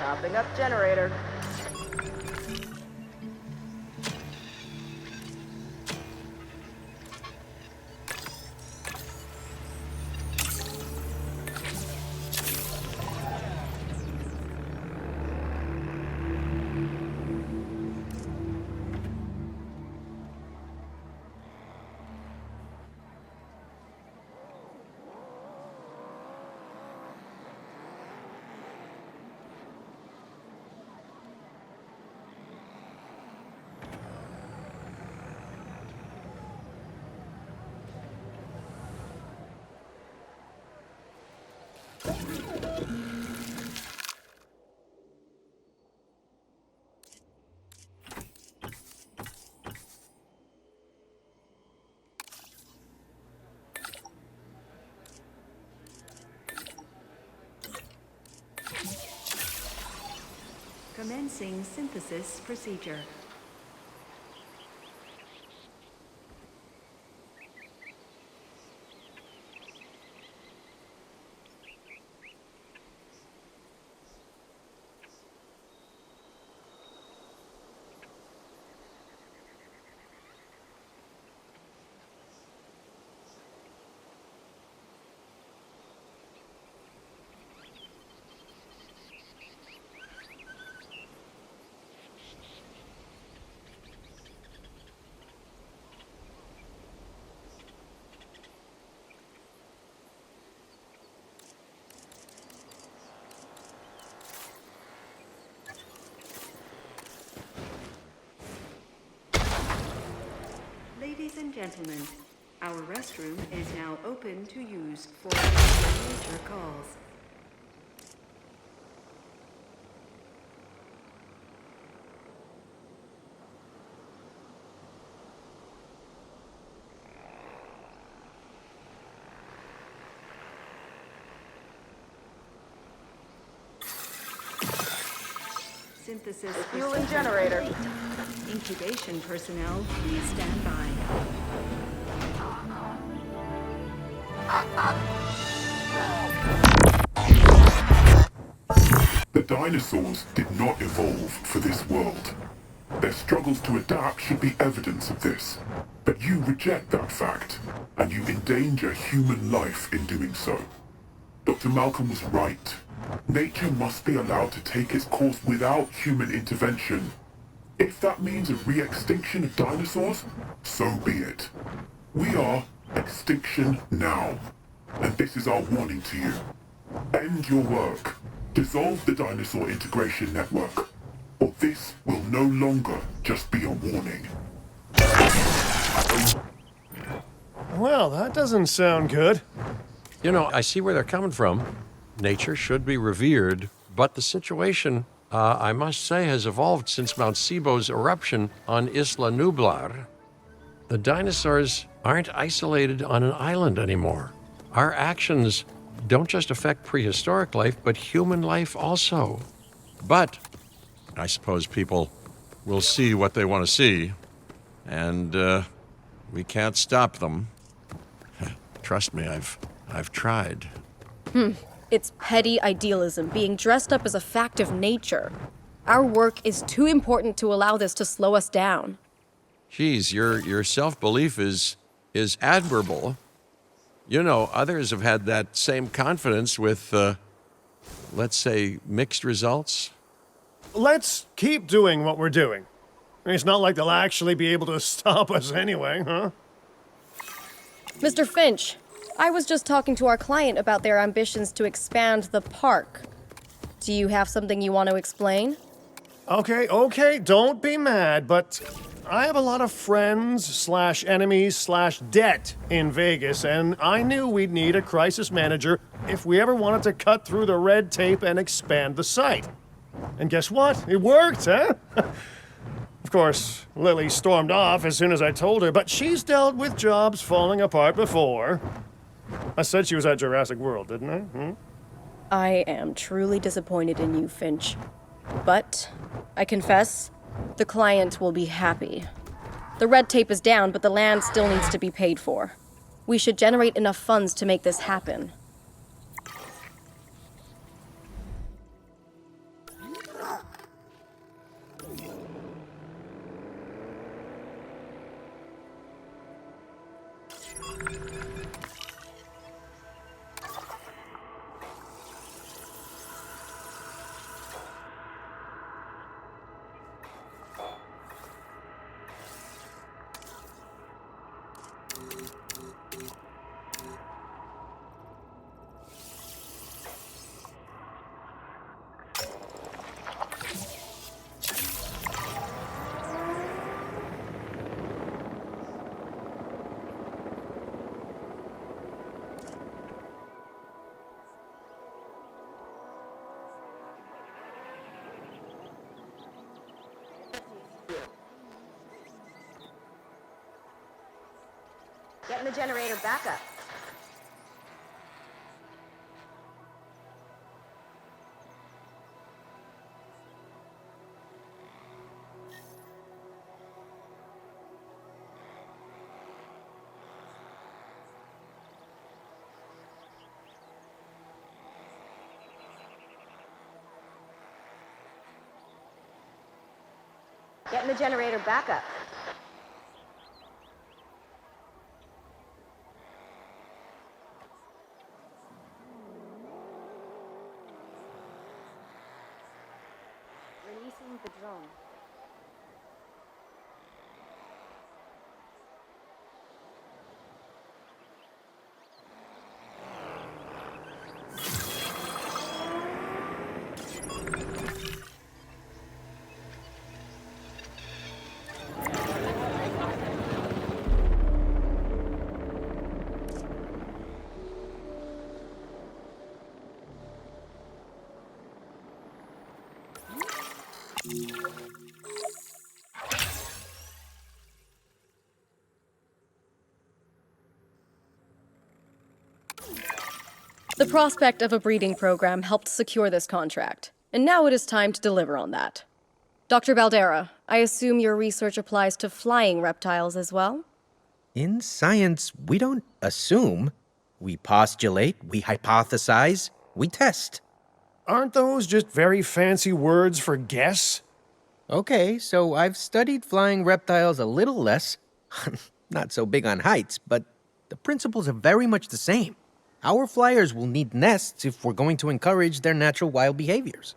[SPEAKER 6] Popping up generator.
[SPEAKER 7] Commencing synthesis procedure. Ladies and gentlemen, our restroom is now open to use for nature calls. Synthesis
[SPEAKER 6] Fueling generator.
[SPEAKER 7] Incubation personnel, please stand by.
[SPEAKER 10] The dinosaurs did not evolve for this world. Their struggles to adapt should be evidence of this. But you reject that fact, and you endanger human life in doing so. Dr. Malcolm was right. Nature must be allowed to take its course without human intervention. If that means a re-extinction of dinosaurs, so be it. We are extinction now. And this is our warning to you. End your work. Dissolve the dinosaur integration network. Or this will no longer just be a warning.
[SPEAKER 4] Well, that doesn't sound good.
[SPEAKER 2] You know, I see where they're coming from. Nature should be revered, but the situation, I must say, has evolved since Mount Sibo's eruption on Isla Nublar. The dinosaurs aren't isolated on an island anymore. Our actions don't just affect prehistoric life, but human life also. But I suppose people will see what they want to see, and we can't stop them. Trust me, I've tried.
[SPEAKER 1] It's petty idealism being dressed up as a fact of nature. Our work is too important to allow this to slow us down.
[SPEAKER 2] Geez, your self-belief is admirable. You know, others have had that same confidence with, let's say, mixed results.
[SPEAKER 4] Let's keep doing what we're doing. I mean, it's not like they'll actually be able to stop us anyway, huh?
[SPEAKER 1] Mr. Finch, I was just talking to our client about their ambitions to expand the park. Do you have something you want to explain?
[SPEAKER 4] Okay, don't be mad, but I have a lot of friends / enemies / debt in Vegas, and I knew we'd need a crisis manager if we ever wanted to cut through the red tape and expand the site. And guess what? It worked, huh? Of course, Lily stormed off as soon as I told her, but she's dealt with jobs falling apart before. I said she was at Jurassic World, didn't I?
[SPEAKER 1] I am truly disappointed in you, Finch. But, I confess, the client will be happy. The red tape is down, but the land still needs to be paid for. We should generate enough funds to make this happen.
[SPEAKER 6] Getting the generator back up. Getting the generator back up. Releasing the drone.
[SPEAKER 1] The prospect of a breeding program helped secure this contract, and now it is time to deliver on that. Dr. Baldera, I assume your research applies to flying reptiles as well?
[SPEAKER 11] In science, we don't assume. We postulate, we hypothesize, we test.
[SPEAKER 4] Aren't those just very fancy words for guess?
[SPEAKER 11] Okay, so I've studied flying reptiles a little less. Not so big on heights, but the principles are very much the same. Our flyers will need nests if we're going to encourage their natural wild behaviors.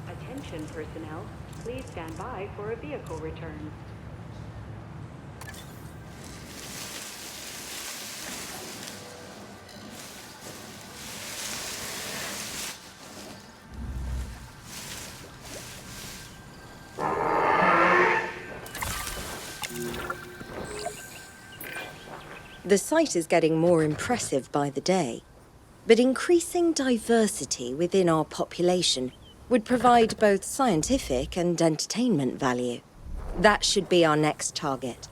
[SPEAKER 7] Attention personnel, please stand by for a vehicle return.
[SPEAKER 5] The site is getting more impressive by the day, but increasing diversity within our population would provide both scientific and entertainment value. That should be our next target.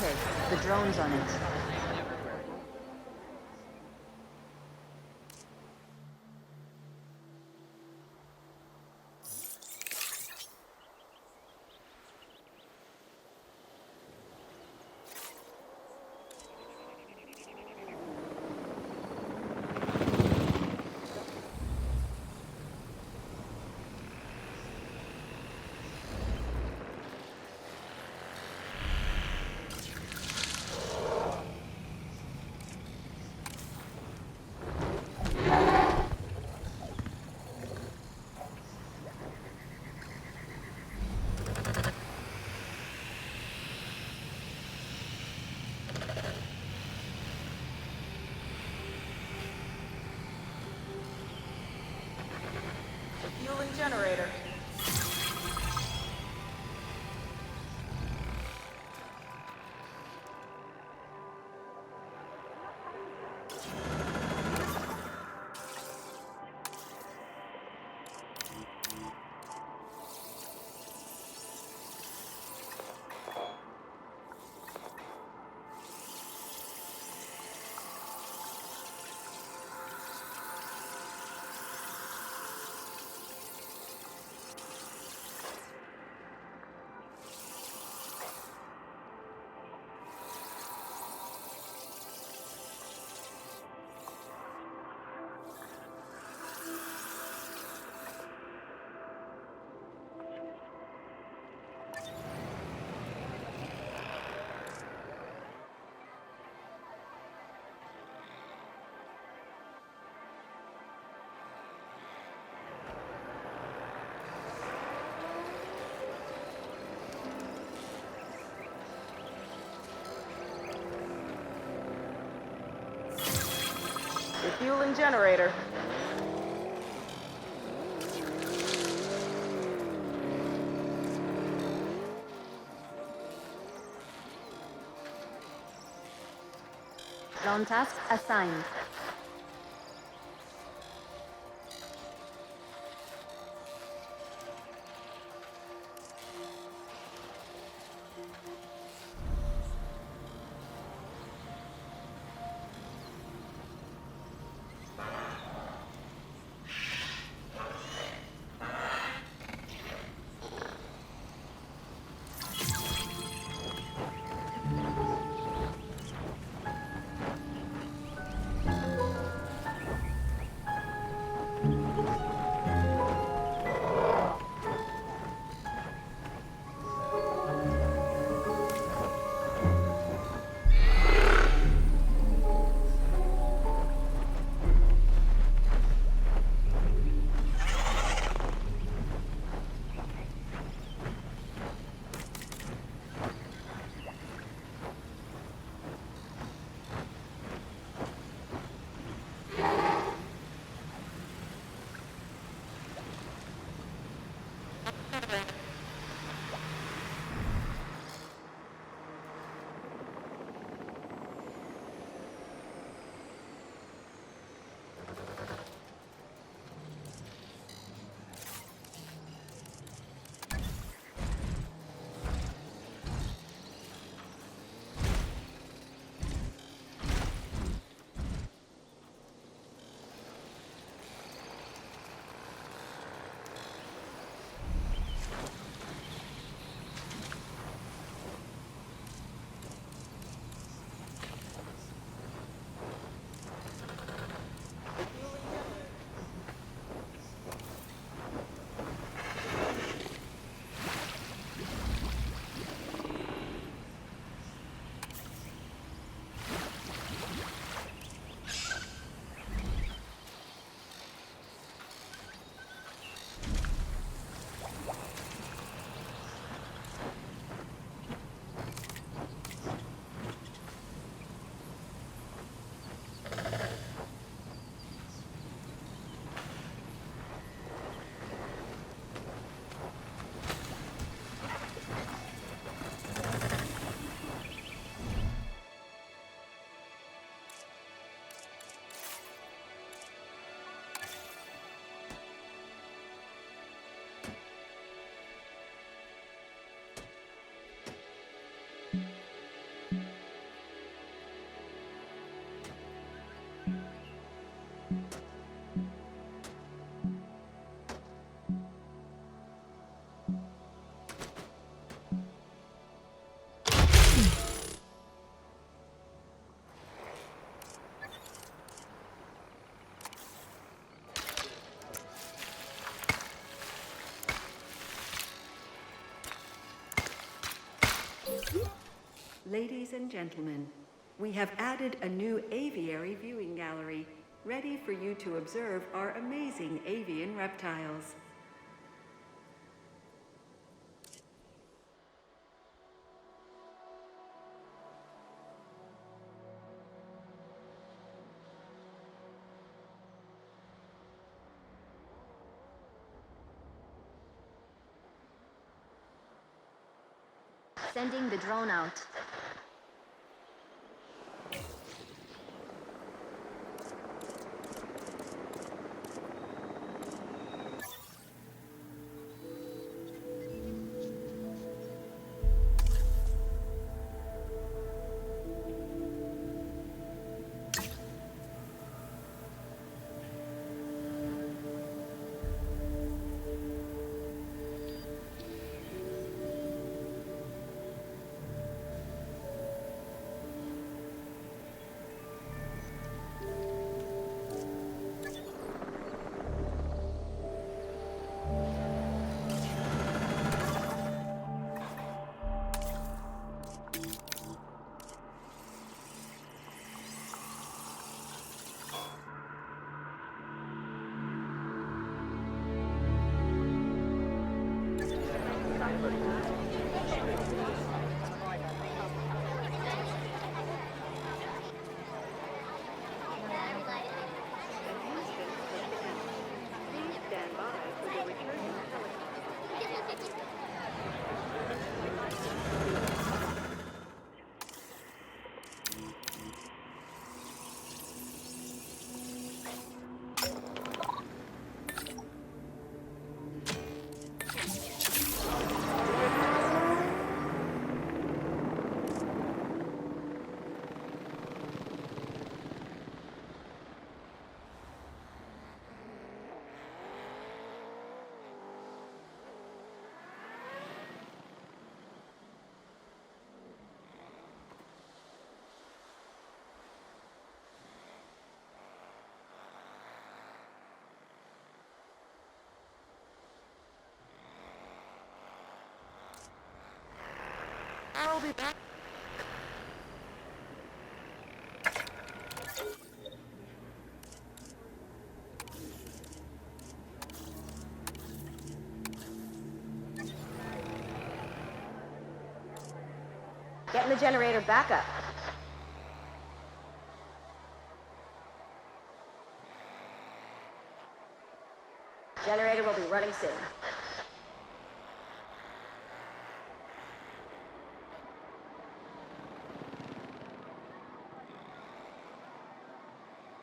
[SPEAKER 6] Okay, the drone's on it.
[SPEAKER 12] Fueling generator. Refueling generator.
[SPEAKER 6] Drone task assigned.
[SPEAKER 7] Ladies and gentlemen, we have added a new aviary viewing gallery, ready for you to observe our amazing avian reptiles.
[SPEAKER 6] Sending the drone out.
[SPEAKER 12] I'll be back.
[SPEAKER 6] Getting the generator back up. Generator will be running soon.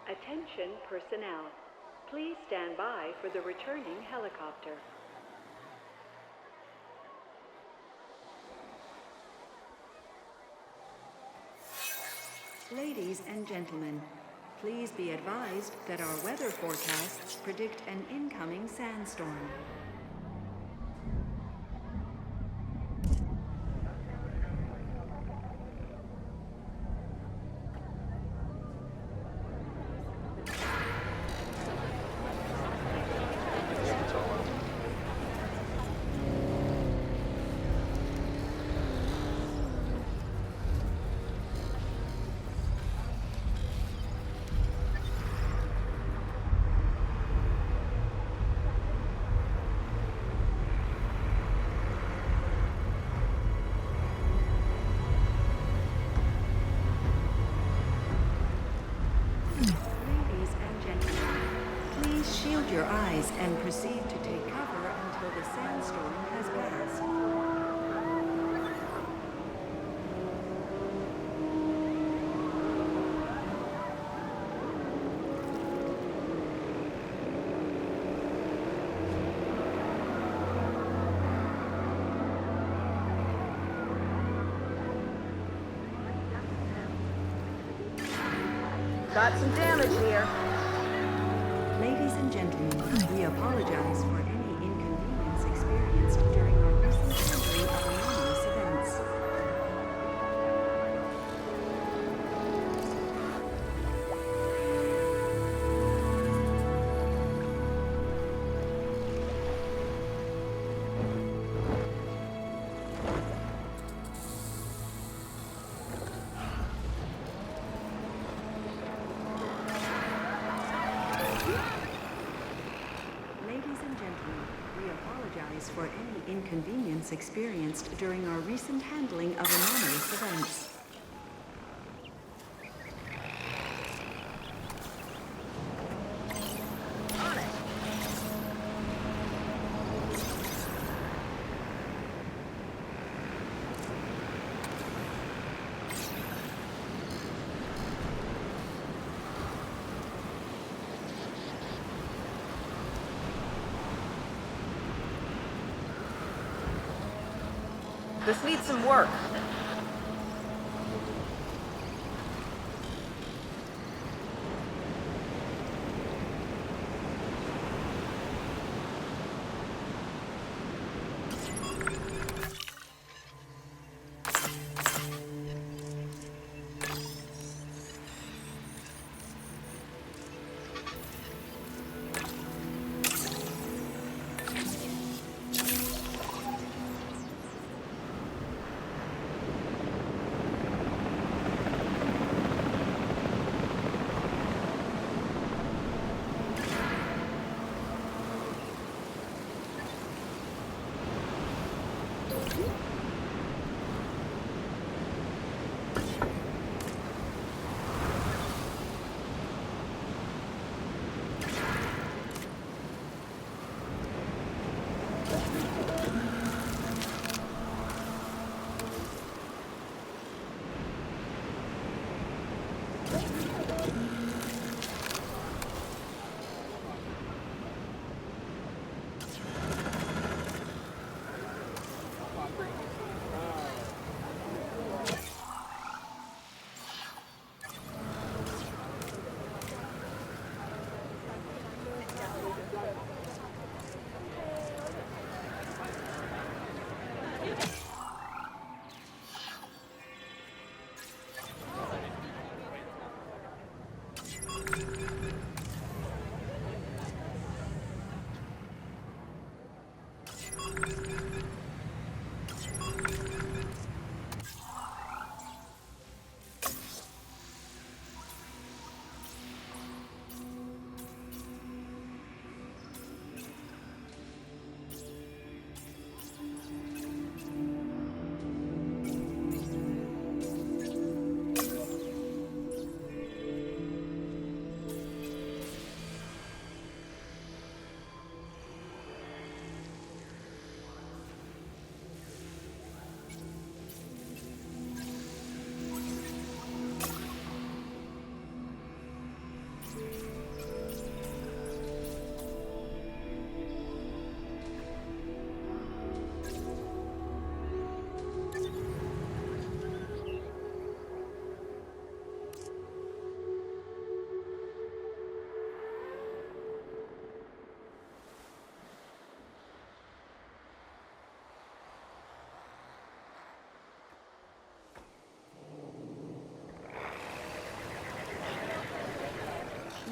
[SPEAKER 7] Attention personnel. Please stand by for the returning helicopter. Ladies and gentlemen, please be advised that our weather forecasts predict an incoming sandstorm. Shield your eyes and proceed to take cover until the sandstorm has passed.
[SPEAKER 12] Got some damage here.
[SPEAKER 7] Ladies and gentlemen, we apologize for any inconvenience experienced during our recent history of anomalous events. for any inconvenience experienced during our recent handling of anomalous events.
[SPEAKER 12] This needs some work.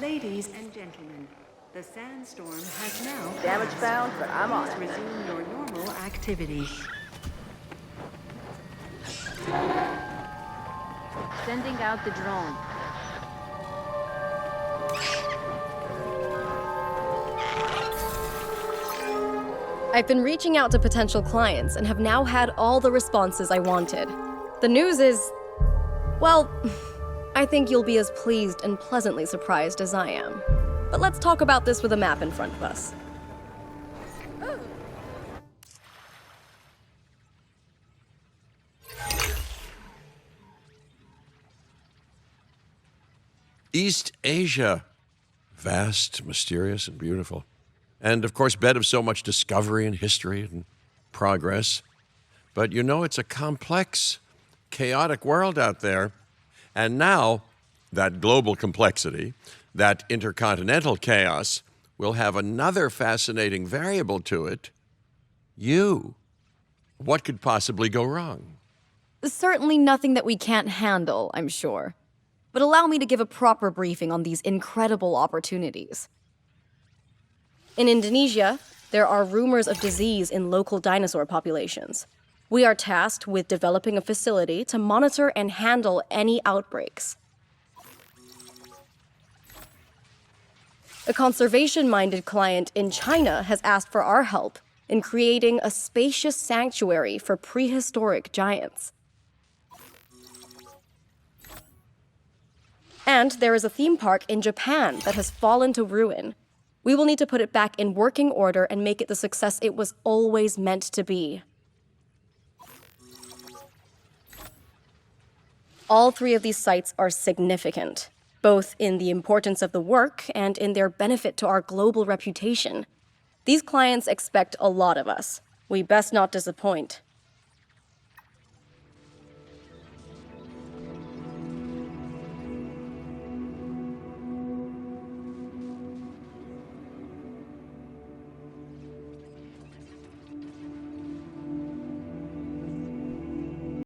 [SPEAKER 7] Ladies and gentlemen, the sandstorm has now
[SPEAKER 12] Damage
[SPEAKER 7] passed.
[SPEAKER 12] bound, but I'm on
[SPEAKER 7] Please
[SPEAKER 12] it.
[SPEAKER 7] resume your normal activities.
[SPEAKER 1] Sending out the drone. I've been reaching out to potential clients and have now had all the responses I wanted. The news is, well, I think you'll be as pleased and pleasantly surprised as I am. But let's talk about this with a map in front of us.
[SPEAKER 2] East Asia. Vast, mysterious, and beautiful. And of course, bed of so much discovery and history and progress. But you know, it's a complex, chaotic world out there. And now, that global complexity, that intercontinental chaos, will have another fascinating variable to it. You. What could possibly go wrong?
[SPEAKER 1] Certainly nothing that we can't handle, I'm sure. But allow me to give a proper briefing on these incredible opportunities. In Indonesia, there are rumors of disease in local dinosaur populations. We are tasked with developing a facility to monitor and handle any outbreaks. A conservation-minded client in China has asked for our help in creating a spacious sanctuary for prehistoric giants. And there is a theme park in Japan that has fallen to ruin. We will need to put it back in working order and make it the success it was always meant to be. All three of these sites are significant, both in the importance of the work and in their benefit to our global reputation. These clients expect a lot of us. We best not disappoint.